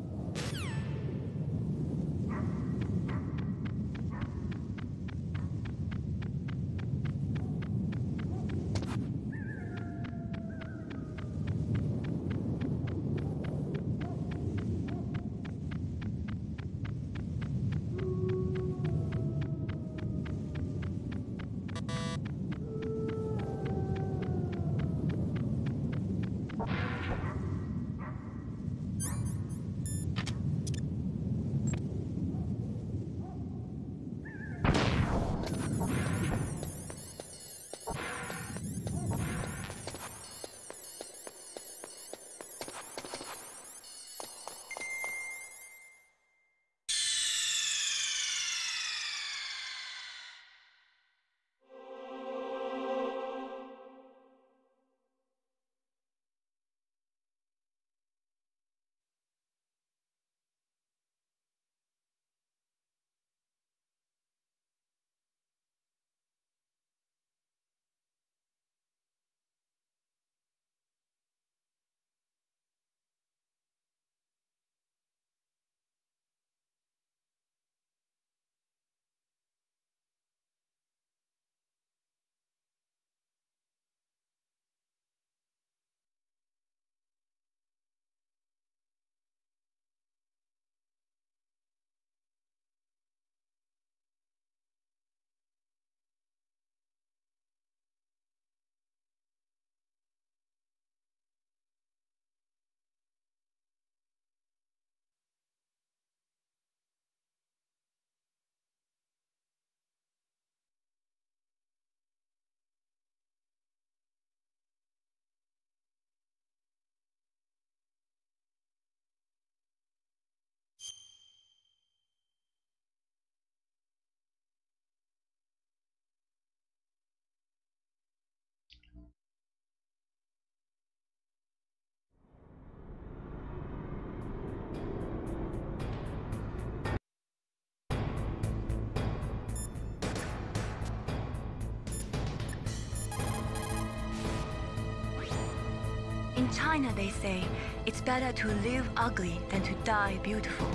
In China, they say, it's better to live ugly than to die beautiful.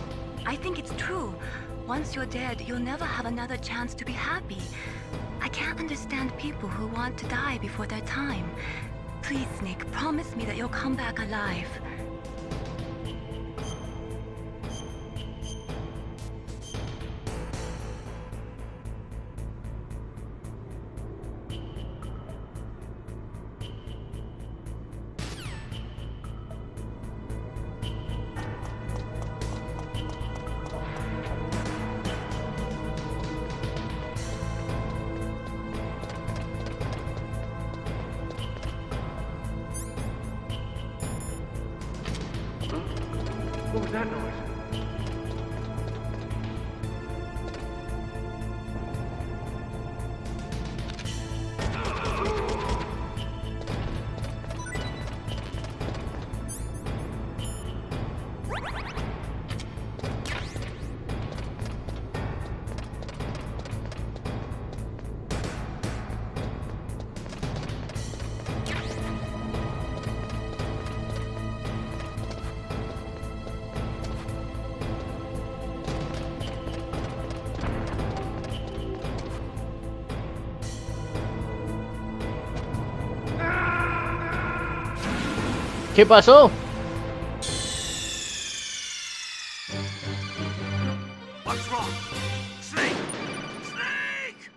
I think it's true. Once you're dead, you'll never have another chance to be happy. I can't understand people who want to die before their time. Please, Snake, promise me that you'll come back alive. What was that noise? ¿Qué pasó? What's wrong? Snake! Snake!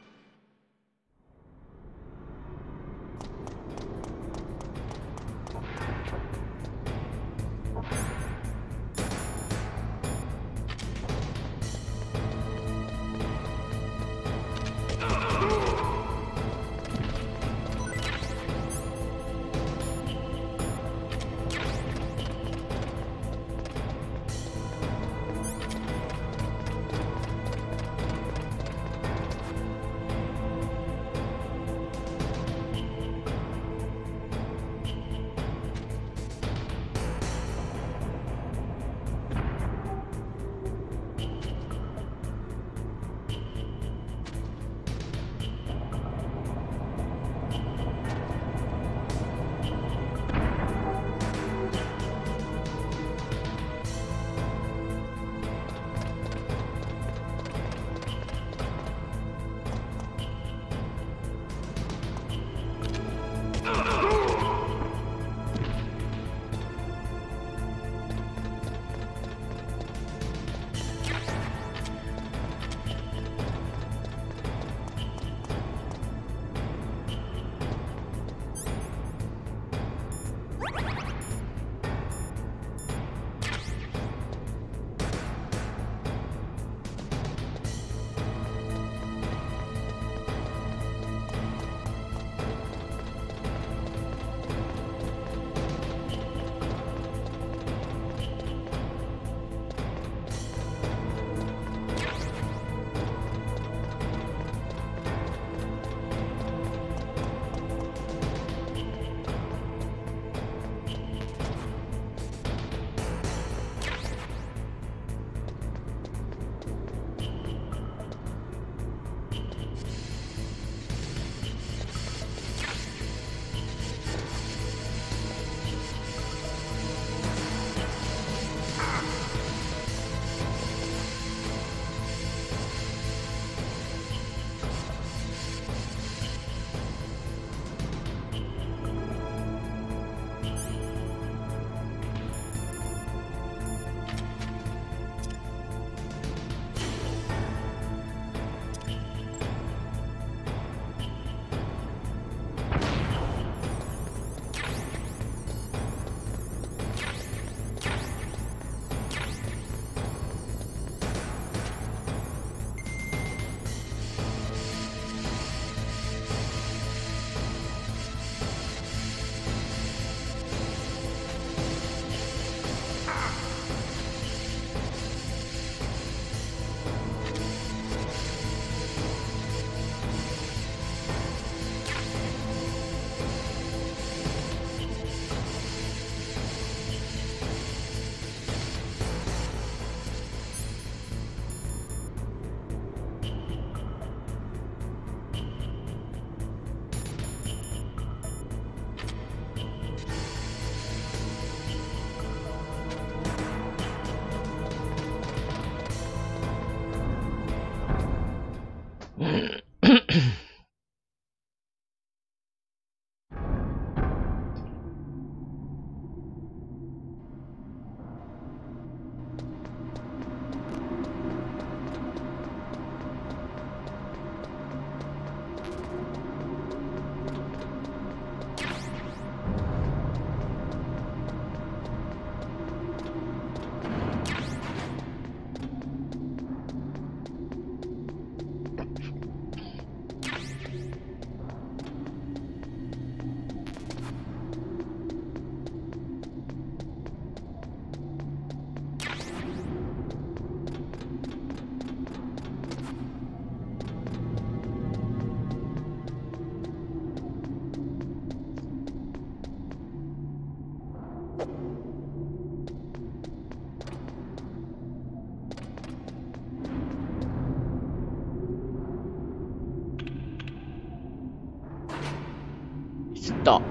Stop.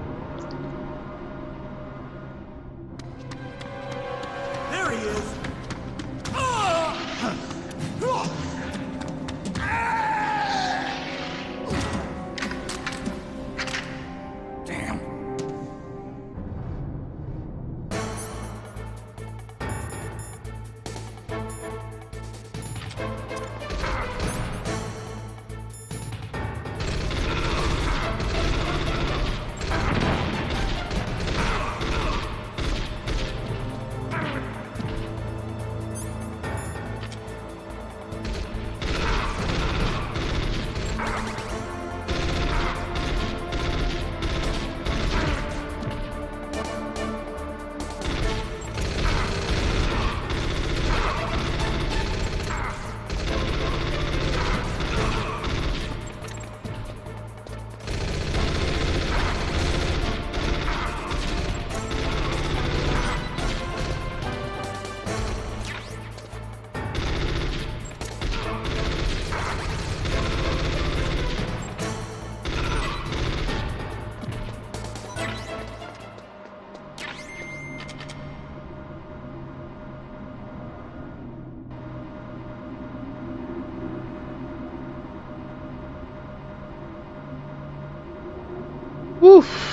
There he is! Damn. Uf.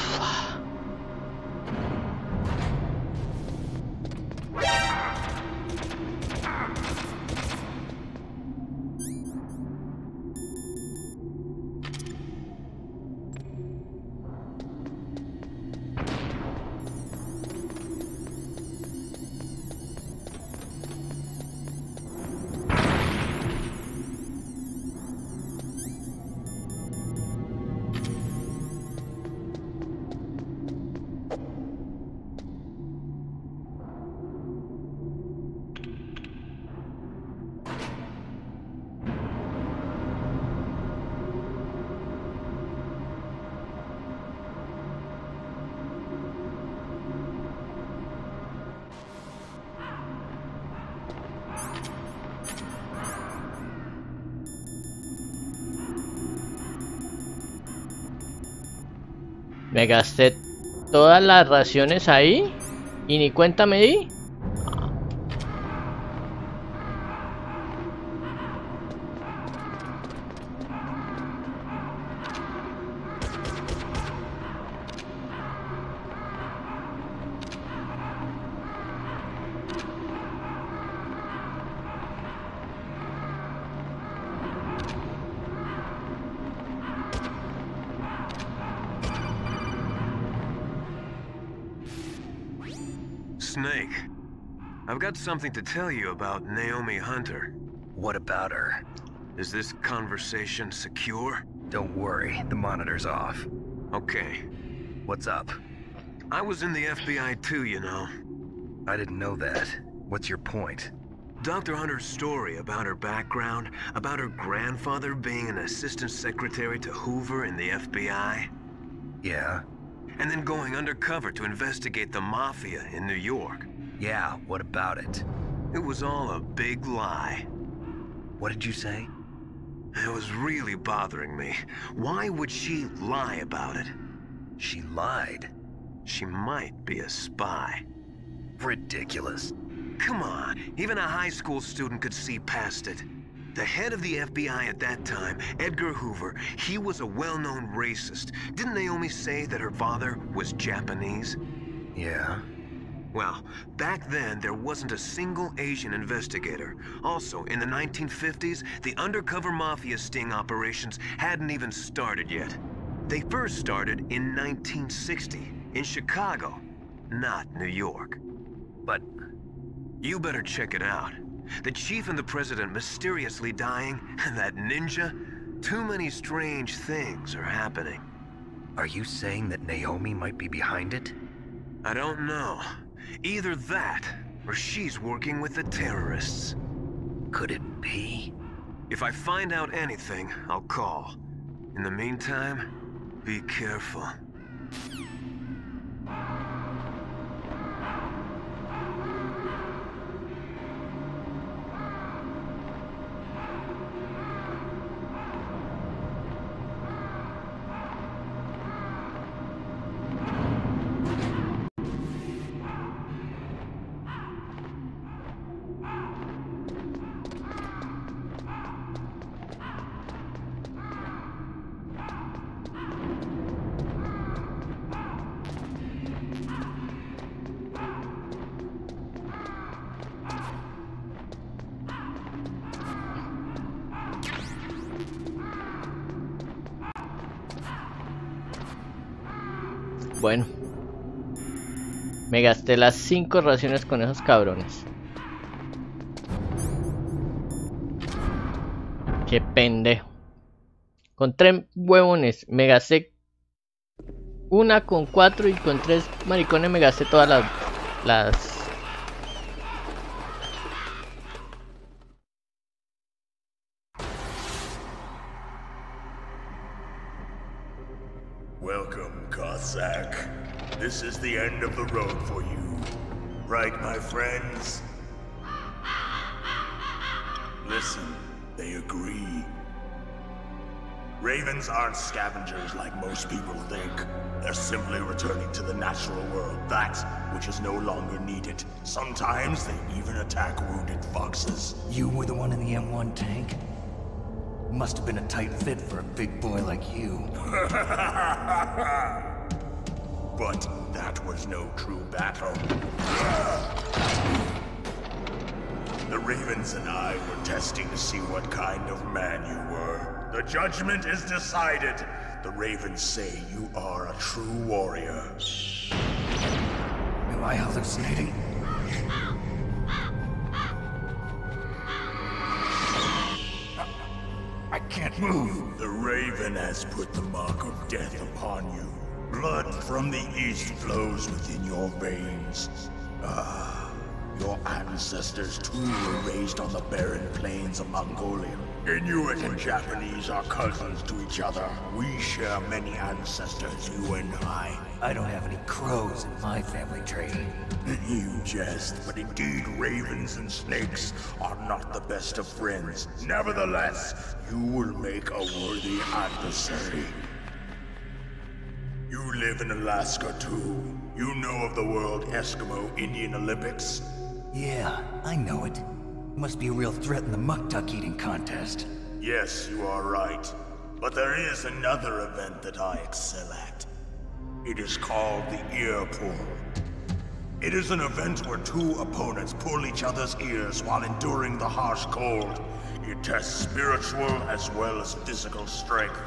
Me gasté todas las raciones ahí y ni cuenta me di. Snake, I've got something to tell you about Naomi Hunter. What about her? Is this conversation secure? Don't worry, the monitor's off. Okay. What's up? I was in the FBI too, you know. I didn't know that. What's your point? Dr. Hunter's story about her background, about her grandfather being an assistant secretary to Hoover in the FBI. Yeah? And then going undercover to investigate the Mafia in New York. Yeah, what about it? It was all a big lie. What did you say? It was really bothering me. Why would she lie about it? She lied? She might be a spy. Ridiculous. Come on, even a high school student could see past it. The head of the FBI at that time, Edgar Hoover, he was a well-known racist. Didn't Naomi say that her father was Japanese? Yeah. Well, back then, there wasn't a single Asian investigator. Also, in the 1950s, the undercover mafia sting operations hadn't even started yet. They first started in 1960, in Chicago, not New York. But you better check it out. The chief and the president mysteriously dying, and that ninja? Too many strange things are happening. are you saying that Naomi might be behind it? I don't know. Either that, or she's working with the terrorists. Could it be? If I find out anything, I'll call. In the meantime, be careful. Bueno. Me gasté las 5 raciones con esos cabrones. Qué pendejo. Con 3 huevones me gasté una con 4 y con 3 maricones me gasté todas las... Welcome, Cossack. This is the end of the road for you. Right, my friends? Listen, they agree. Ravens aren't scavengers like most people think. They're simply returning to the natural world, that which is no longer needed. Sometimes they even attack wounded foxes. You were the one in the M1 tank? Must have been a tight fit for a big boy like you. But that was no true battle. The Ravens and I were testing to see what kind of man you were. The judgment is decided. The Ravens say you are a true warrior. Am I hallucinating? I can't move. The Raven has put the mark of death upon you. Blood from the east flows within your veins. Ah, your ancestors too were raised on the barren plains of Mongolia. Inuit and Japanese are cousins to each other. We share many ancestors, you and I. I don't have any crows in my family tree. You jest, but indeed ravens and snakes are not the best of friends. Nevertheless, you will make a worthy adversary. You live in Alaska too. You know of the World Eskimo Indian Olympics? Yeah, I know it. Must be a real threat in the muck-duck eating contest. Yes, you are right. But there is another event that I excel at. It is called the ear pull. It is an event where two opponents pull each other's ears while enduring the harsh cold. It tests spiritual as well as physical strength.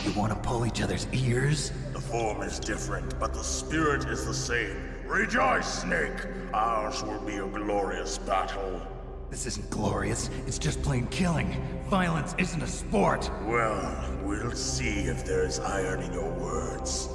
You want to pull each other's ears? The form is different, but the spirit is the same. Rejoice, Snake! Ours will be a glorious battle. This isn't glorious, it's just plain killing. Violence isn't a sport. Well, we'll see if there's iron in your words.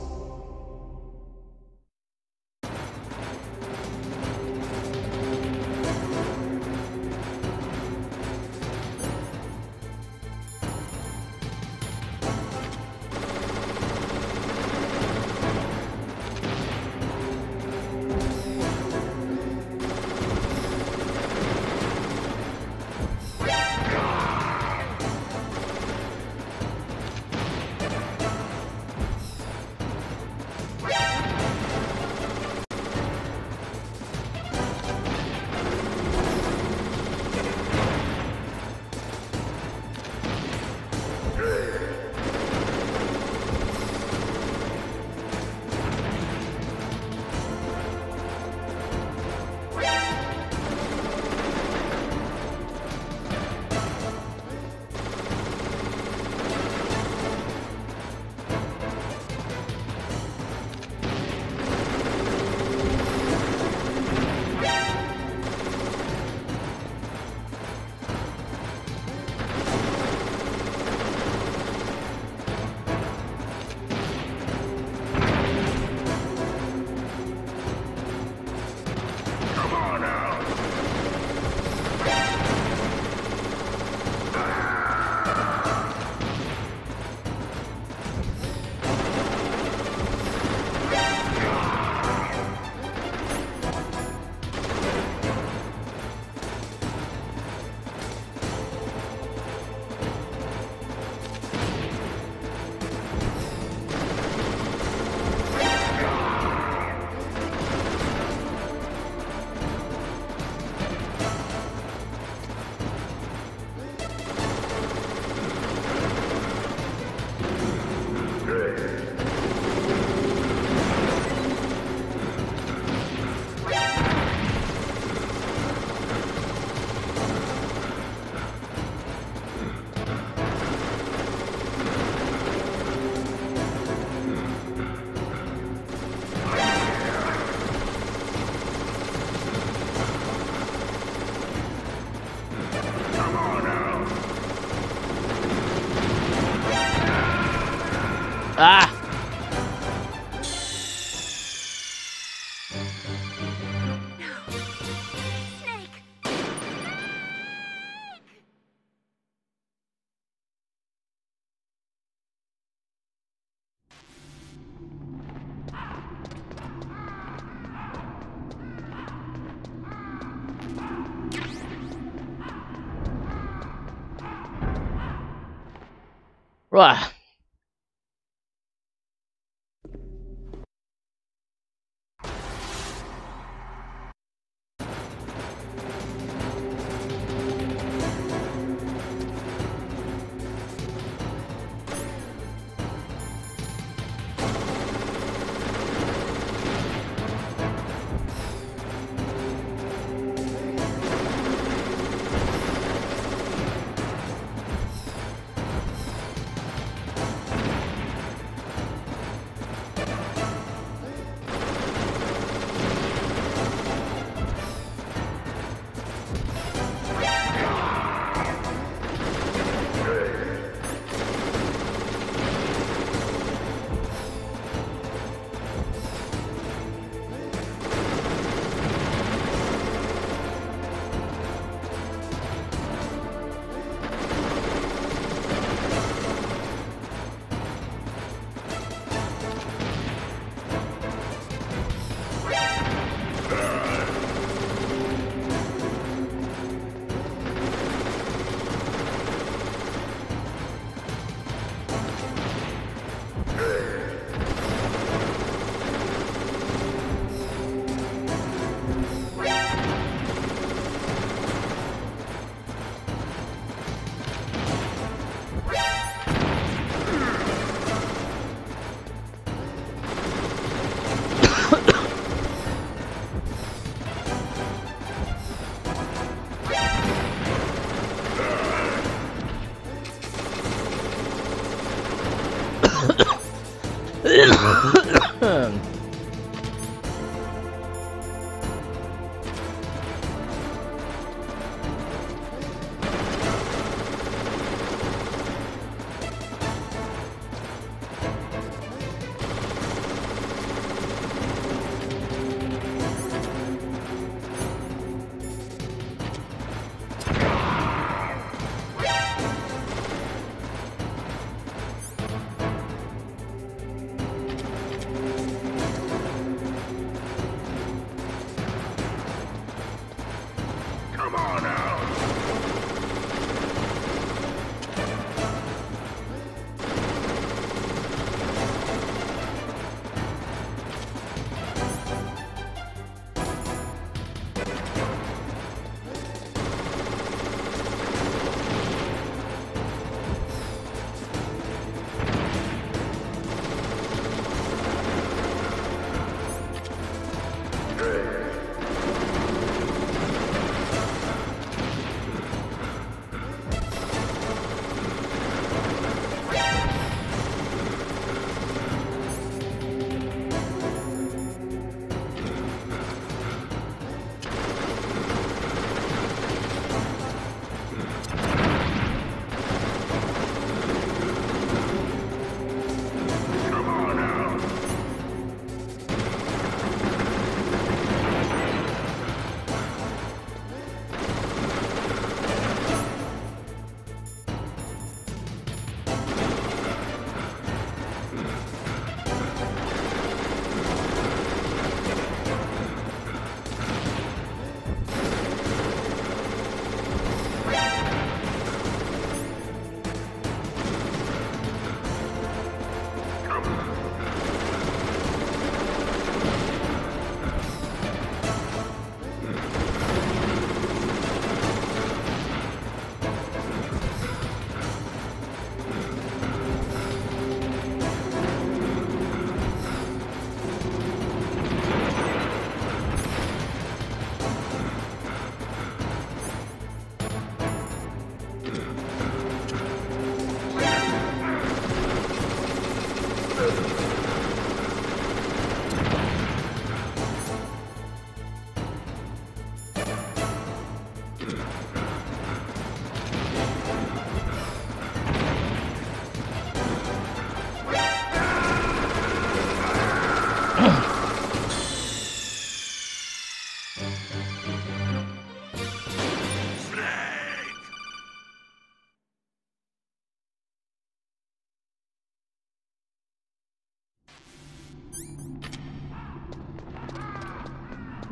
¡Ah! ¡Uah!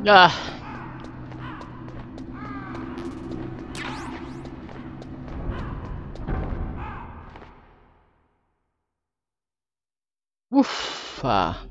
Ah. Uf. Ah.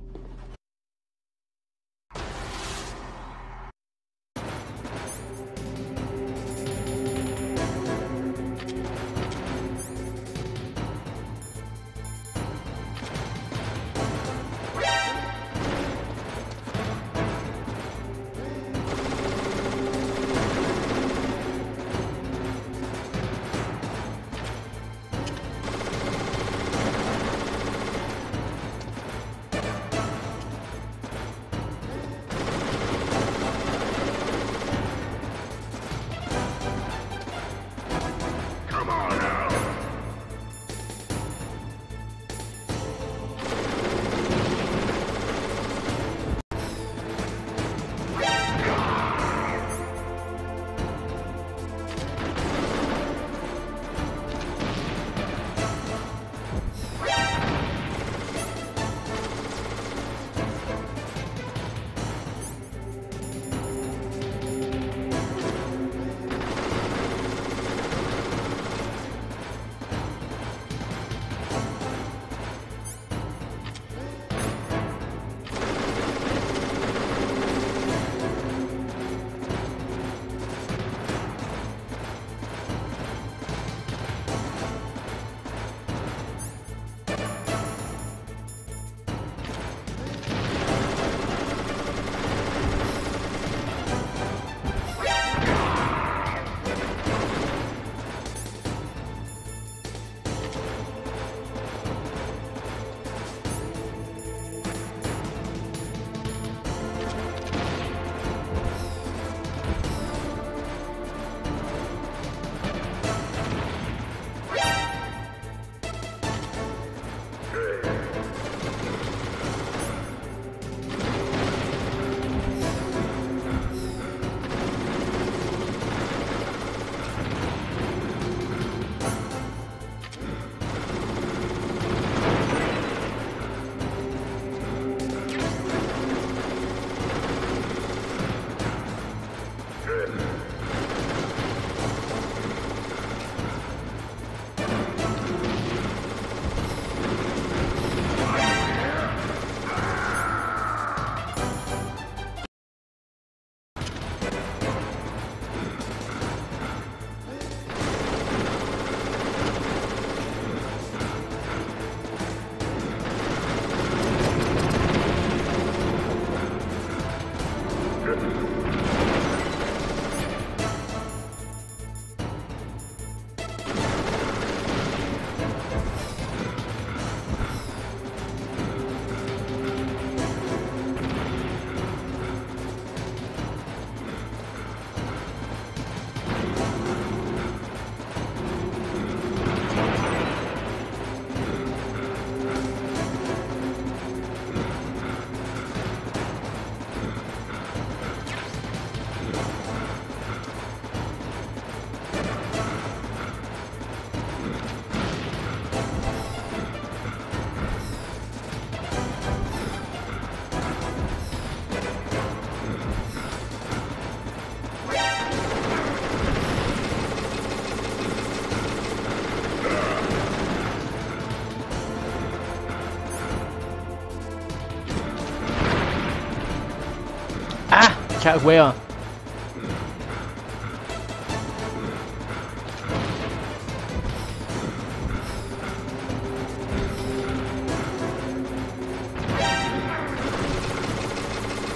Cha hueva.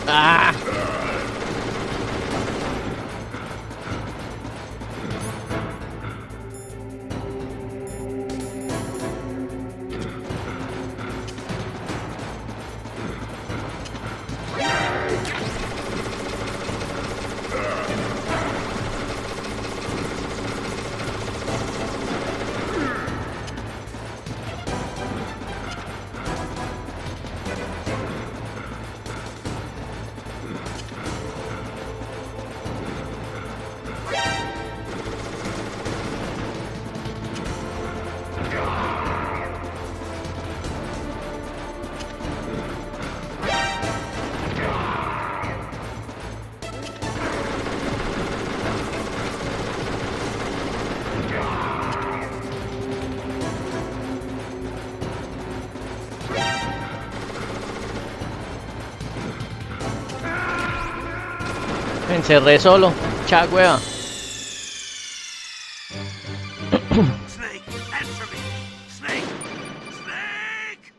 Ah. Me encerré solo. Chagüeva. Snake, answer me! Snake! Snake!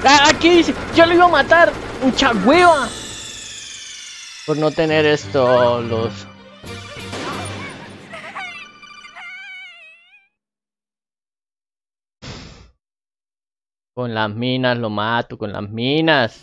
Aquí yo lo iba a matar, mucha hueva. Por no tener esto, los... Con las minas lo mato, con las minas.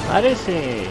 Parece.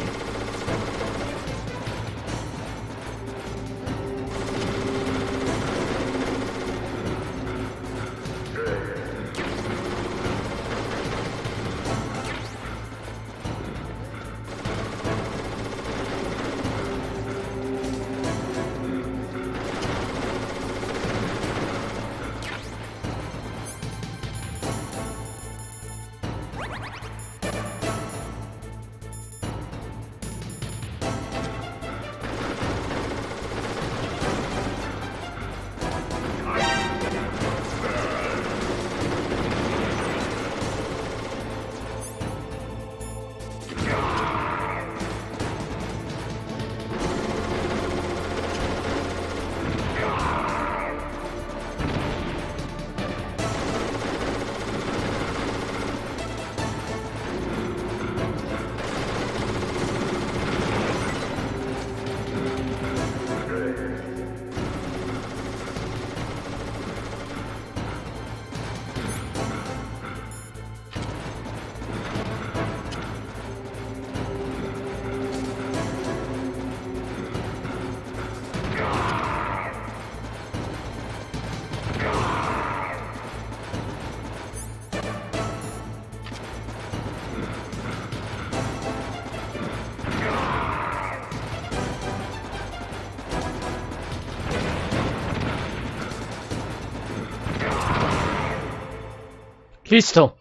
Listo.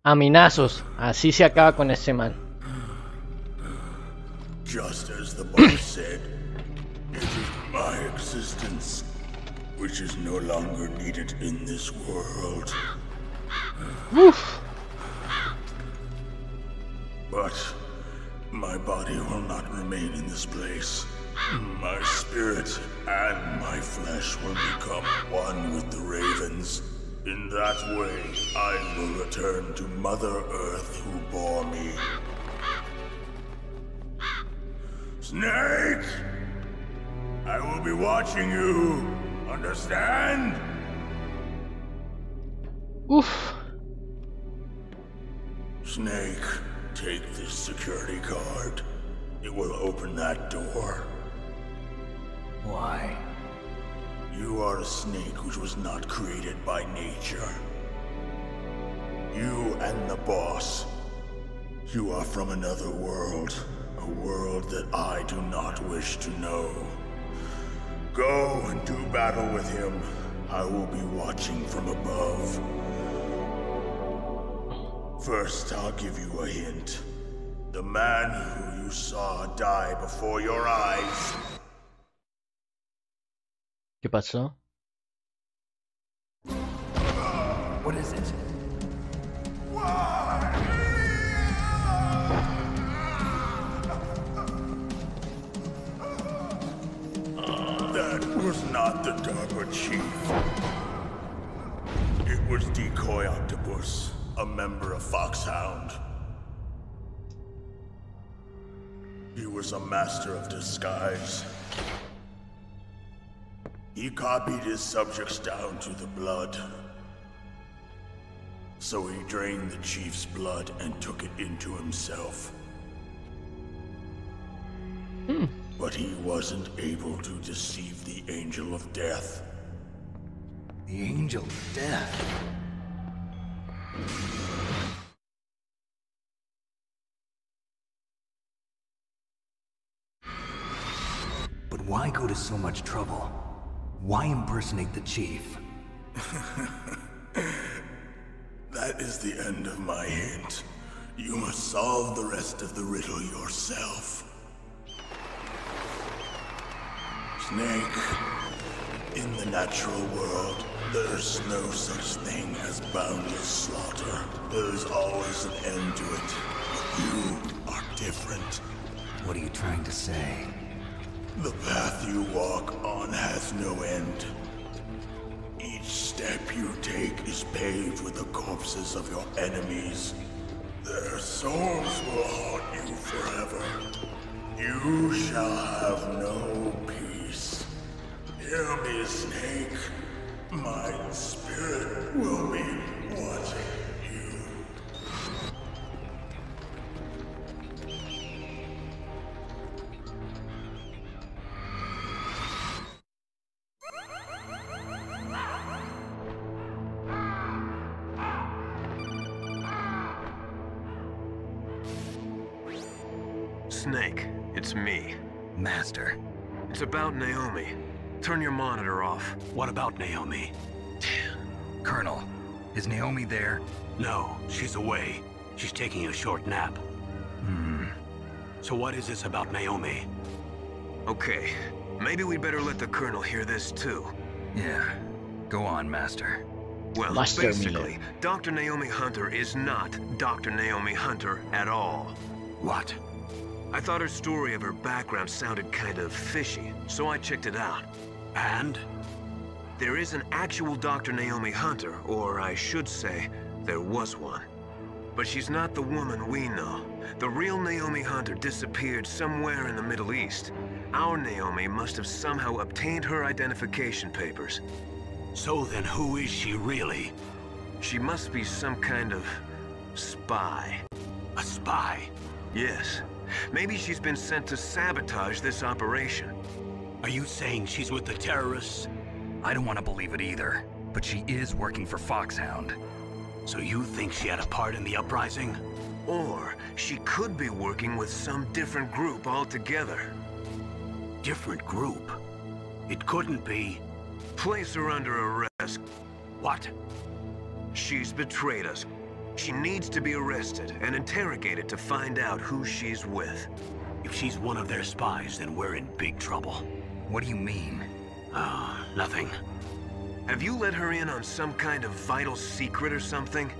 Aminazos. Así se acaba con este man. Just as the boss said, it is my existence which is no longer needed in this world. Oof. But my body will not remain in this place. My spirit and my flesh will become one with the ravens. In that way, I will return to Mother Earth who bore me. Snake! I will be watching you. Understand? Oof. Snake, take this security card. It will open that door. Why? You are a snake which was not created by nature. You and the boss. You are from another world. A world that I do not wish to know. Go and do battle with him. I will be watching from above. First, I'll give you a hint. The man who you saw die before your eyes. ¿Qué pasó? What is it? That was not the DARPA chief. It was Decoy Octopus, a member of Foxhound. He was a master of disguise. He copied his subjects down to the blood. So he drained the chief's blood and took it into himself. But he wasn't able to deceive the Angel of Death. The Angel of Death? But why go to so much trouble? Why impersonate the chief? That is the end of my hint. You must solve the rest of the riddle yourself. Snake, in the natural world, there's no such thing as boundless slaughter. There's always an end to it. But you are different. What are you trying to say? The path you walk on has no end. Each step you take is paved with the corpses of your enemies. Their souls will haunt you forever. You shall have no peace. Hear me, Snake. My spirit will be watching you. Snake, it's me. Master. It's about Naomi. Turn your monitor off. What about Naomi? Colonel, is Naomi there? No, she's away. She's taking a short nap. So what is this about Naomi? Okay, maybe we'd better let the Colonel hear this too. Yeah, go on, Master. Well, Master basically, Miller. Dr. Naomi Hunter is not Dr. Naomi Hunter at all. What? I thought her story of her background sounded kind of fishy, so I checked it out. And? There is an actual Dr. Naomi Hunter, or I should say, there was one. But she's not the woman we know. The real Naomi Hunter disappeared somewhere in the Middle East. Our Naomi must have somehow obtained her identification papers. So then who is she really? She must be some kind of spy. A spy? Yes. Maybe she's been sent to sabotage this operation. Are you saying she's with the terrorists? I don't want to believe it either, but she is working for Foxhound. So you think she had a part in the uprising? Or she could be working with some different group altogether. Different group? It couldn't be... Place her under arrest. What? She's betrayed us. She needs to be arrested and interrogated to find out who she's with. If she's one of their spies, then we're in big trouble. What do you mean? Nothing. Have you let her in on some kind of vital secret or something?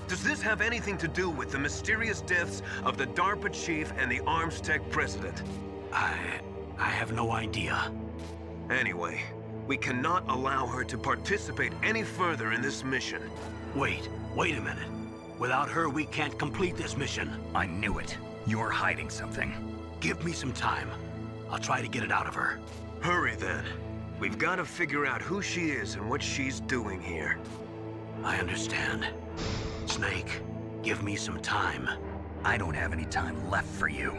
Does this have anything to do with the mysterious deaths of the DARPA chief and the Arms Tech president? I have no idea. Anyway, we cannot allow her to participate any further in this mission. Wait a minute. Without her, we can't complete this mission. I knew it. You're hiding something. Give me some time. I'll try to get it out of her. Hurry then. We've got to figure out who she is and what she's doing here. I understand. Snake, give me some time. I don't have any time left for you.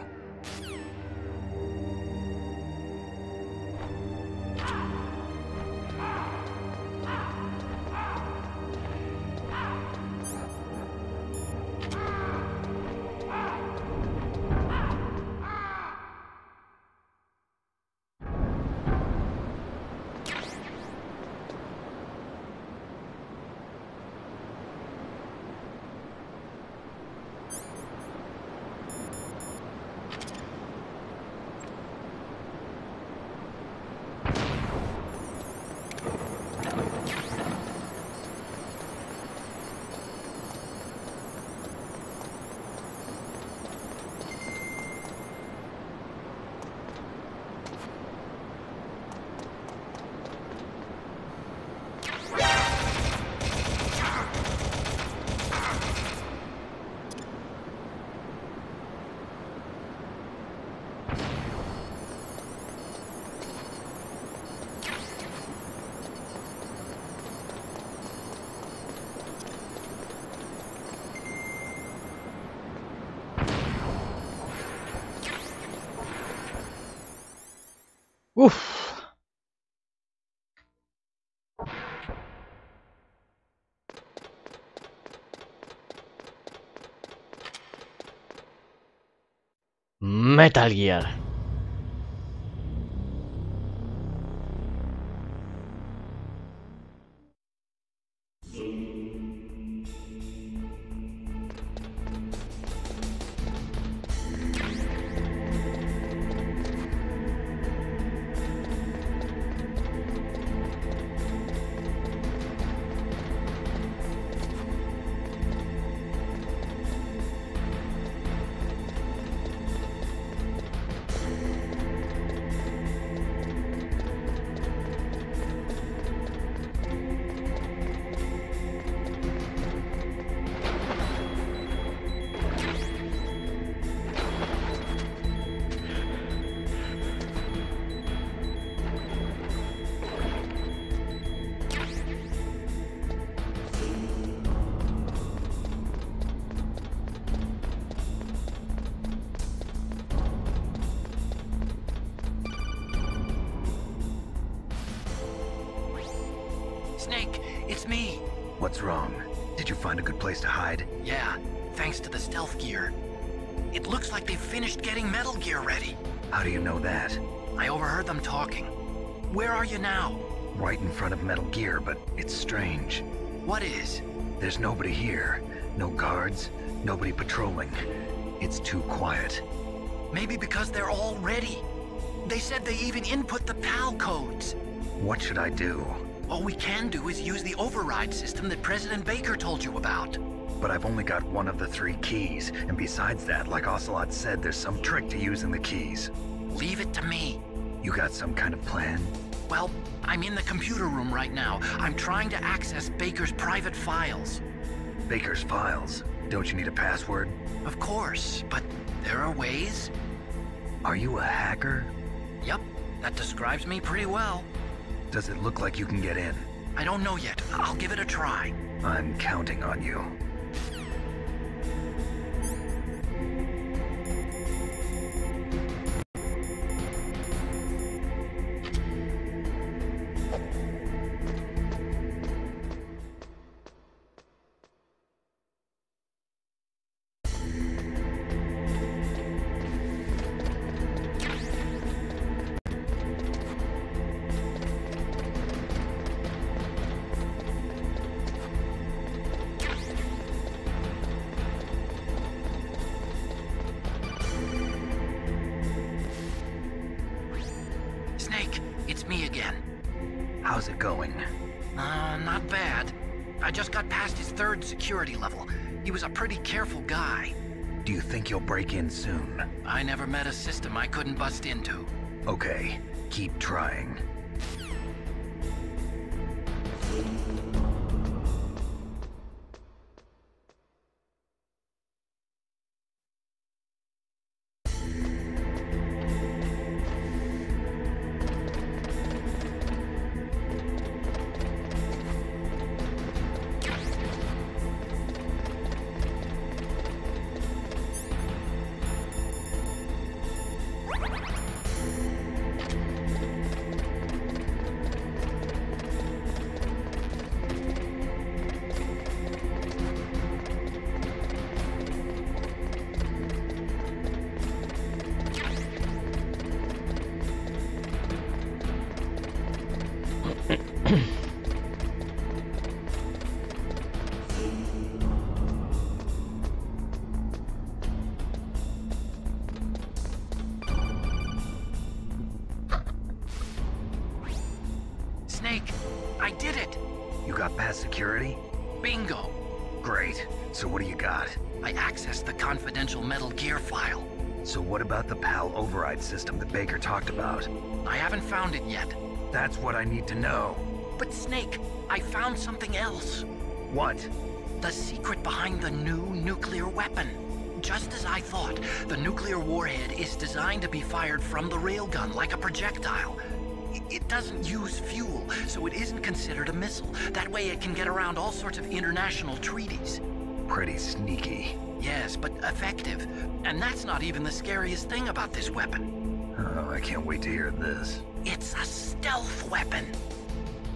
Uf. Metal Gear. Snake, it's me. What's wrong? Did you find a good place to hide? Yeah, thanks to the stealth gear. It looks like they've finished getting Metal Gear ready. How do you know that? I overheard them talking. Where are you now? Right in front of Metal Gear, but it's strange. What is? There's nobody here. No guards, nobody patrolling. It's too quiet. Maybe because they're all ready. They said they even input the PAL codes. What should I do? All we can do is use the override system that President Baker told you about. But I've only got one of the 3 keys, and besides that, like Ocelot said, there's some trick to using the keys. Leave it to me. You got some kind of plan? Well, I'm in the computer room right now. I'm trying to access Baker's private files. Baker's files? Don't you need a password? Of course, but there are ways. Are you a hacker? Yep, that describes me pretty well. Does it look like you can get in? I don't know yet. I'll give it a try. I'm counting on you. Snake, it's me again. How's it going? Not bad. I just got past his 3rd security level. He was a pretty careful guy. Do you think you'll break in soon? I never met a system I couldn't bust into. Okay, keep trying. Snake, I did it! You got past security? Bingo! Great. So what do you got? I accessed the confidential Metal Gear file. So what about the PAL override system that Baker talked about? I haven't found it yet. That's what I need to know. But Snake, I found something else. What? The secret behind the new nuclear weapon. Just as I thought, the nuclear warhead is designed to be fired from the railgun like a projectile. It doesn't use fuel, so it isn't considered a missile. That way it can get around all sorts of international treaties. Pretty sneaky. Yes, but effective. And that's not even the scariest thing about this weapon. Oh, I can't wait to hear this. It's a stealth weapon.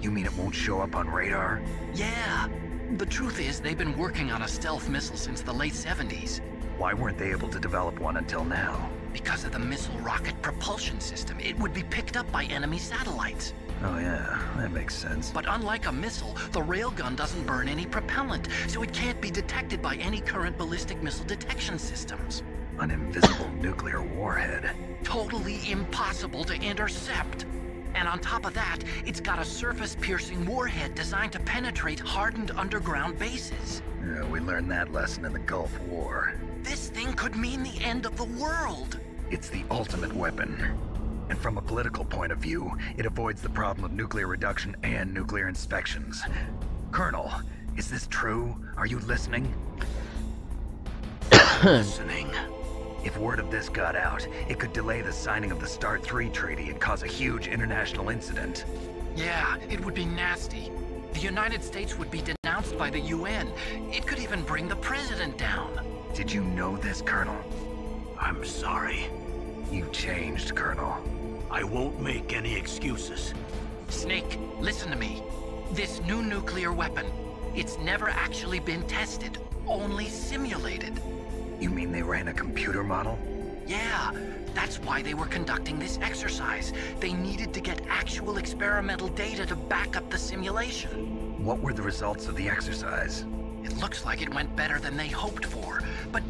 You mean it won't show up on radar? Yeah. The truth is, they've been working on a stealth missile since the late 70s. Why weren't they able to develop one until now? Because of the missile rocket propulsion system. It would be picked up by enemy satellites. Oh yeah, that makes sense. But unlike a missile, the railgun doesn't burn any propellant, so it can't be detected by any current ballistic missile detection systems. An invisible nuclear warhead. Totally impossible to intercept. And on top of that, it's got a surface-piercing warhead designed to penetrate hardened underground bases. Yeah, we learned that lesson in the Gulf War. This thing could mean the end of the world. It's the ultimate weapon. And from a political point of view, it avoids the problem of nuclear reduction and nuclear inspections. Colonel, is this true? Are you listening? Listening. If word of this got out, it could delay the signing of the START 3 treaty and cause a huge international incident. Yeah, it would be nasty. The United States would be denounced by the UN. It could even bring the president down. Did you know this, Colonel? I'm sorry. You changed, Colonel. I won't make any excuses. Snake, listen to me. This new nuclear weapon, it's never actually been tested, only simulated. You mean they ran a computer model? Yeah, that's why they were conducting this exercise. They needed to get actual experimental data to back up the simulation. What were the results of the exercise? It looks like it went better than they hoped for, but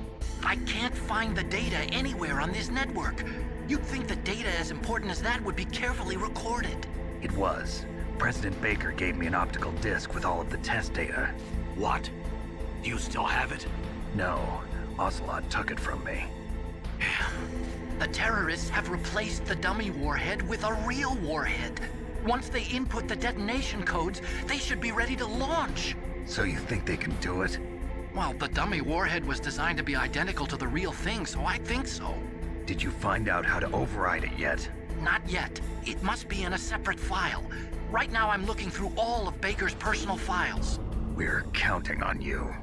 I can't find the data anywhere on this network. You'd think that data as important as that would be carefully recorded. It was. President Baker gave me an optical disc with all of the test data. What? Do you still have it? No, Ocelot took it from me. The terrorists have replaced the dummy warhead with a real warhead. Once they input the detonation codes, they should be ready to launch. So you think they can do it? Well, the dummy warhead was designed to be identical to the real thing, so I think so. Did you find out how to override it yet? Not yet. It must be in a separate file. Right now I'm looking through all of Baker's personal files. We're counting on you.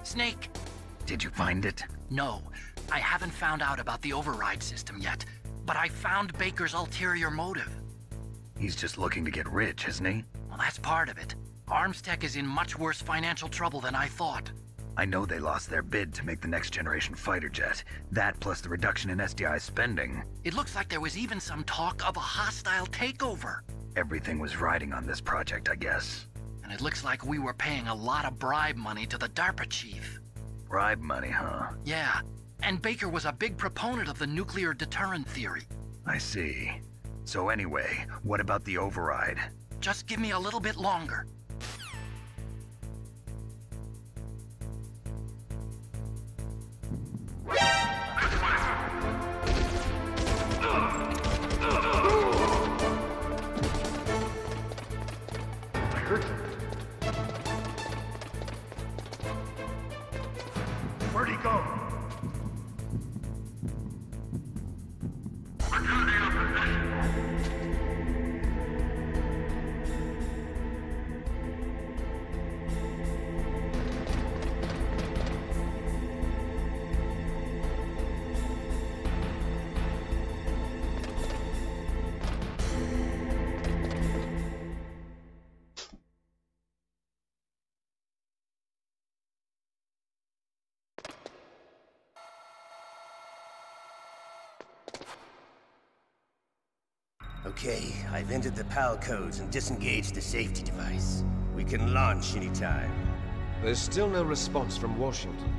Snake! Did you find it? No, I haven't found out about the override system yet, but I found Baker's ulterior motive. He's just looking to get rich, isn't he? Well, that's part of it. Armstech is in much worse financial trouble than I thought. I know they lost their bid to make the next generation fighter jet. That plus the reduction in SDI spending. It looks like there was even some talk of a hostile takeover. Everything was riding on this project, I guess. And it looks like we were paying a lot of bribe money to the DARPA chief. Bribe money, huh? Yeah, and Baker was a big proponent of the nuclear deterrent theory. I see. So anyway, what about the override? Just give me a little bit longer. Where'd he go? Okay, I've entered the PAL codes and disengaged the safety device. We can launch anytime. There's still no response from Washington.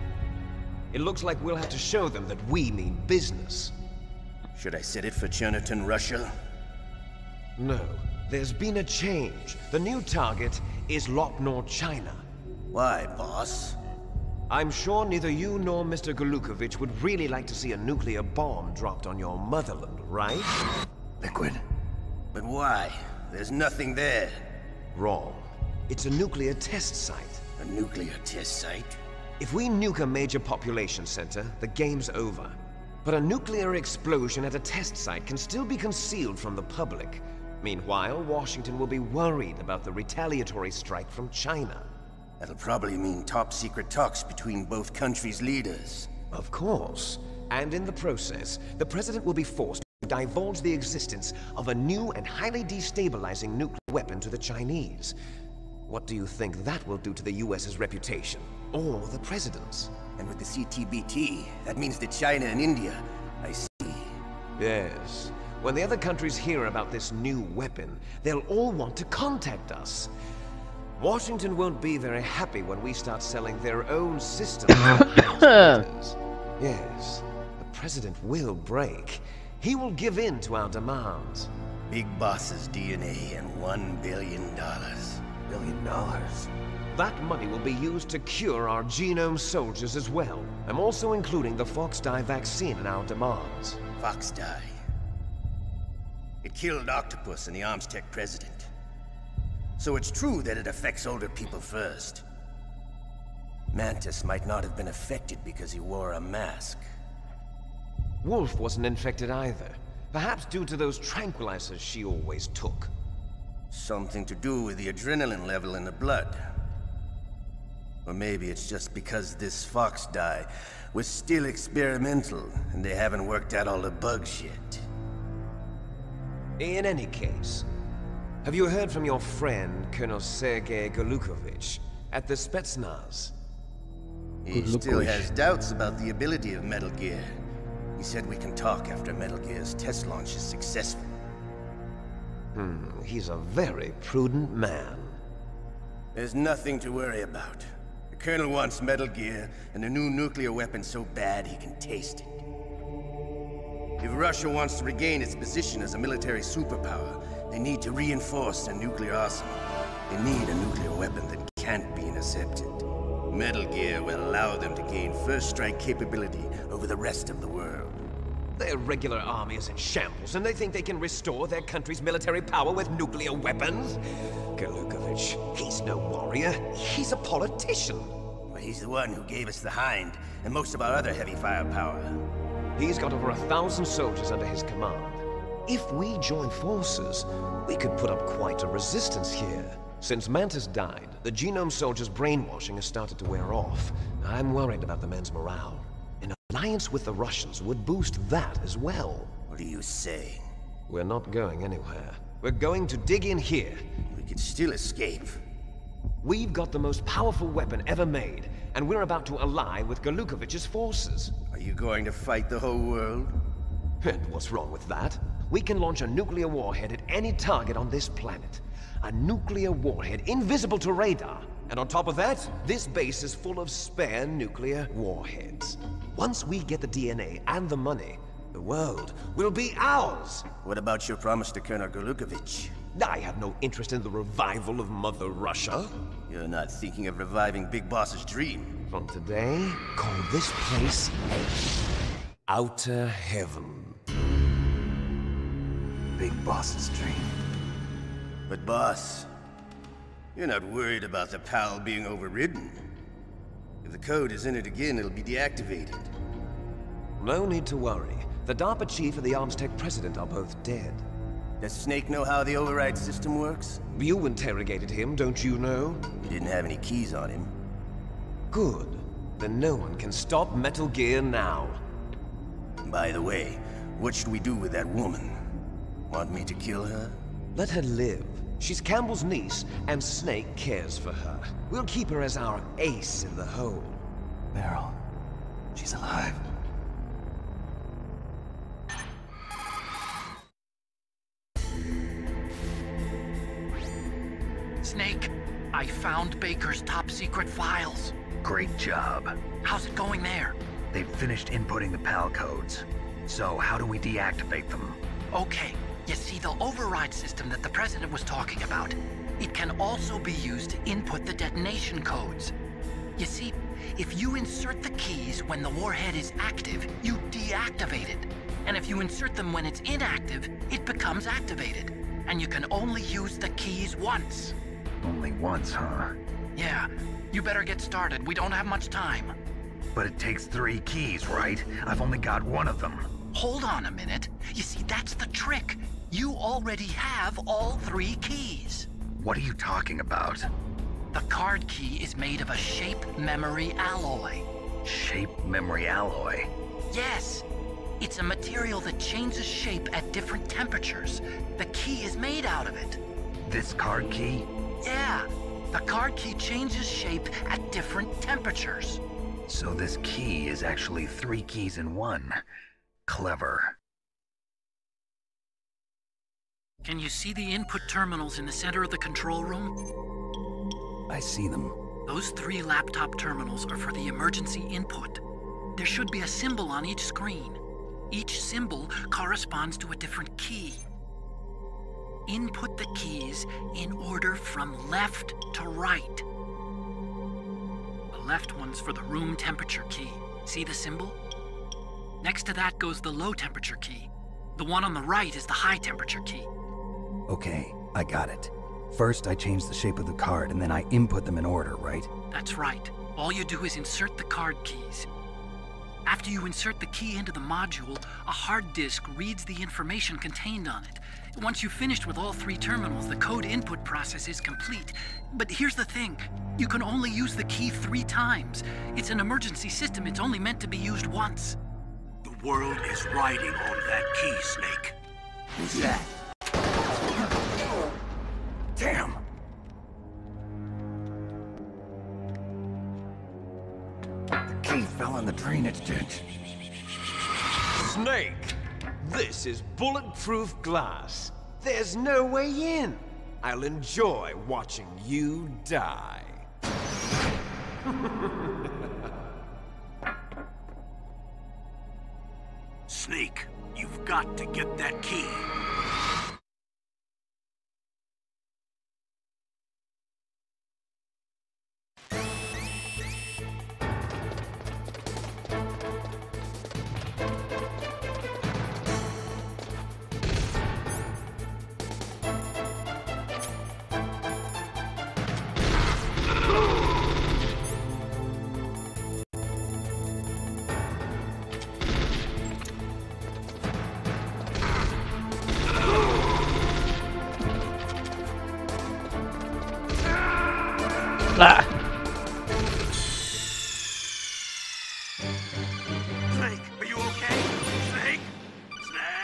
It looks like we'll have to show them that we mean business. Should I set it for Chernobyl, Russia? No. There's been a change. The new target is Lopnor, China. Why, boss? I'm sure neither you nor Mr. Golukovich would really like to see a nuclear bomb dropped on your motherland, right? Liquid. But why? There's nothing there. Wrong. It's a nuclear test site. A nuclear test site? If we nuke a major population center, the game's over. But a nuclear explosion at a test site can still be concealed from the public. Meanwhile, Washington will be worried about the retaliatory strike from China. That'll probably mean top-secret talks between both countries' leaders. Of course. And in the process, the president will be forced to divulge the existence of a new and highly destabilizing nuclear weapon to the Chinese. What do you think that will do to the US's reputation? Or the president's? And with the CTBT, that means that China and India, I see. Yes. When the other countries hear about this new weapon, they'll all want to contact us. Washington won't be very happy when we start selling their own systems. Yes, the president will break. He will give in to our demands. Big Boss's DNA and $1 billion. $1 billion? That money will be used to cure our genome soldiers as well. I'm also including the Fox Dye vaccine in our demands. Fox Dye. It killed Octopus and the Armstech president. So it's true that it affects older people first. Mantis might not have been affected because he wore a mask. Wolf wasn't infected either. Perhaps due to those tranquilizers she always took. Something to do with the adrenaline level in the blood. Or maybe it's just because this Fox Dye was still experimental and they haven't worked out all the bugs yet. In any case, have you heard from your friend, Colonel Sergei Golukovich, at the Spetsnaz? He still has doubts about the ability of Metal Gear. He said we can talk after Metal Gear's test launch is successful. He's a very prudent man. There's nothing to worry about. The Colonel wants Metal Gear and a new nuclear weapon so bad he can taste it. If Russia wants to regain its position as a military superpower, they need to reinforce their nuclear arsenal. They need a nuclear weapon that can't be intercepted. Metal Gear will allow them to gain first strike capability over the rest of the world. Their regular army is in shambles, and they think they can restore their country's military power with nuclear weapons? Golukovich, he's no warrior. He's a politician. Well, he's the one who gave us the Hind and most of our other heavy firepower. He's got over 1,000 soldiers under his command. If we join forces, we could put up quite a resistance here. Since Mantis died, the genome soldiers' brainwashing has started to wear off. I'm worried about the men's morale. An alliance with the Russians would boost that as well. What are you saying? We're not going anywhere. We're going to dig in here. We could still escape. We've got the most powerful weapon ever made, and we're about to ally with Golukovich's forces. Are you going to fight the whole world? And what's wrong with that? We can launch a nuclear warhead at any target on this planet. A nuclear warhead invisible to radar. And on top of that, this base is full of spare nuclear warheads. Once we get the DNA and the money, the world will be ours! What about your promise to Colonel Golukovich? I have no interest in the revival of Mother Russia. You're not thinking of reviving Big Boss's dream. From today, call this place Outer Heaven. Big Boss's dream. But boss, you're not worried about the PAL being overridden. If the code is entered again, it'll be deactivated. No need to worry. The DARPA chief and the Armstech president are both dead. Does Snake know how the override system works? You interrogated him, don't you know? He didn't have any keys on him. Good. Then no one can stop Metal Gear now. By the way, what should we do with that woman? Want me to kill her? Let her live. She's Campbell's niece, and Snake cares for her. We'll keep her as our ace in the hole. Meryl, she's alive. Snake, I found Baker's top-secret files. Great job. How's it going there? They've finished inputting the PAL codes. So how do we deactivate them? Okay, you see the override system that the President was talking about. It can also be used to input the detonation codes. You see, if you insert the keys when the warhead is active, you deactivate it. And if you insert them when it's inactive, it becomes activated. And you can only use the keys once. Only once, huh? Yeah, you better get started. We don't have much time. But it takes 3 keys, right? I've only got 1 of them. Hold on a minute. You see, that's the trick. You already have all 3 keys. What are you talking about? The card key is made of a shape memory alloy. Shape memory alloy? Yes. It's a material that changes shape at different temperatures. The key is made out of it. This card key? Yeah. The card key changes shape at different temperatures. So this key is actually 3 keys in 1. Clever. Can you see the input terminals in the center of the control room? I see them. Those 3 laptop terminals are for the emergency input. There should be a symbol on each screen. Each symbol corresponds to a different key. Input the keys in order from left to right. The left one's for the room temperature key. See the symbol? Next to that goes the low temperature key. The one on the right is the high temperature key. Okay, I got it. First, I change the shape of the card, and then I input them in order, right? That's right. All you do is insert the card keys. After you insert the key into the module, a hard disk reads the information contained on it. Once you've finished with all 3 terminals, the code input process is complete. But here's the thing. You can only use the key 3 times. It's an emergency system. It's only meant to be used once. The world is riding on that key, Snake. Who's that? Damn! The key fell in the drainage ditch. Snake! This is bulletproof glass. There's no way in. I'll enjoy watching you die. Snake, you've got to get that key. Ah. Snake, are you okay? Snake? Snake!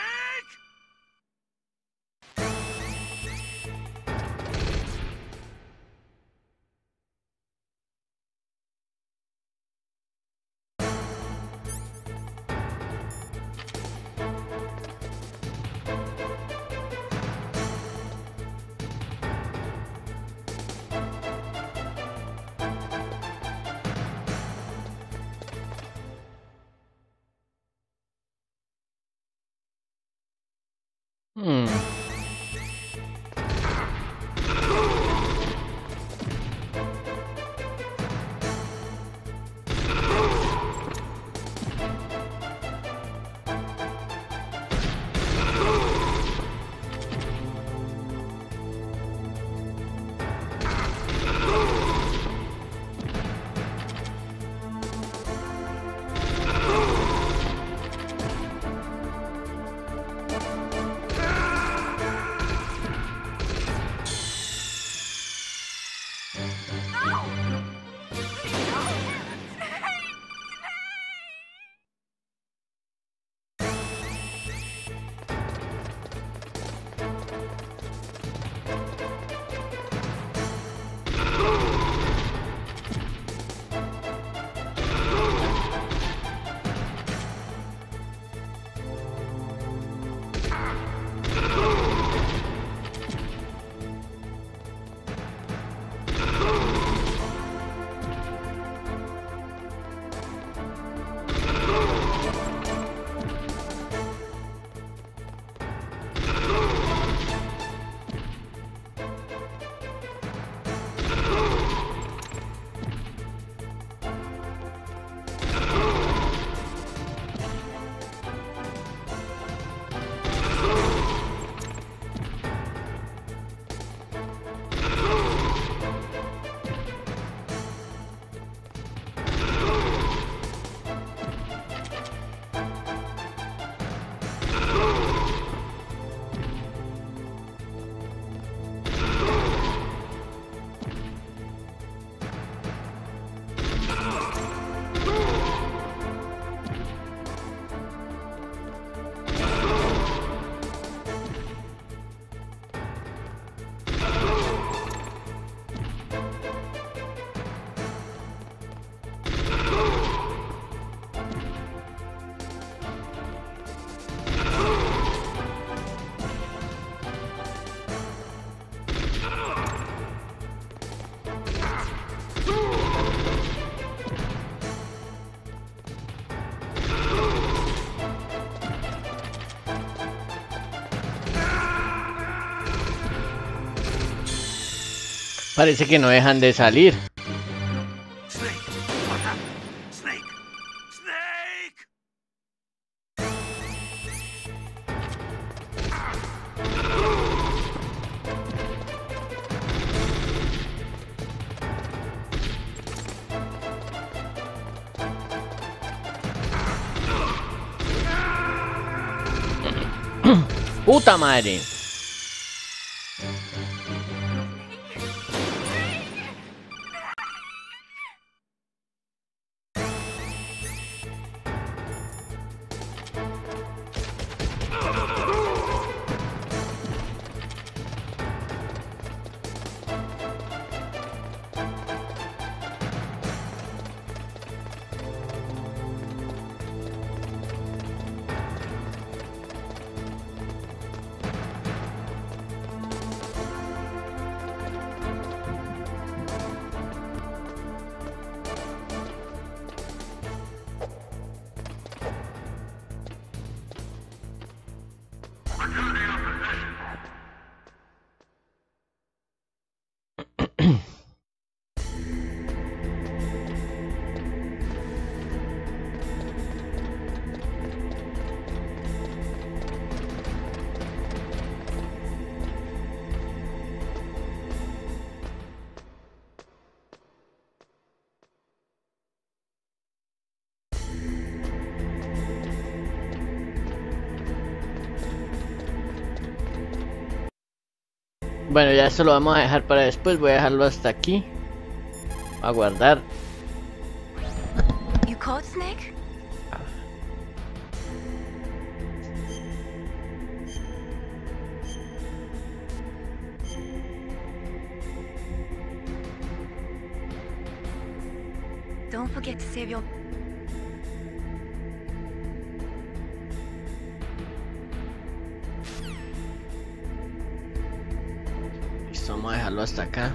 Parece que no dejan de salir. ¡Puta madre! Bueno, ya esto lo vamos a dejar para después. Voy a dejarlo hasta aquí. A guardar. You caught Snake? Don't forget to save your... Listo, vamos a dejarlo hasta acá.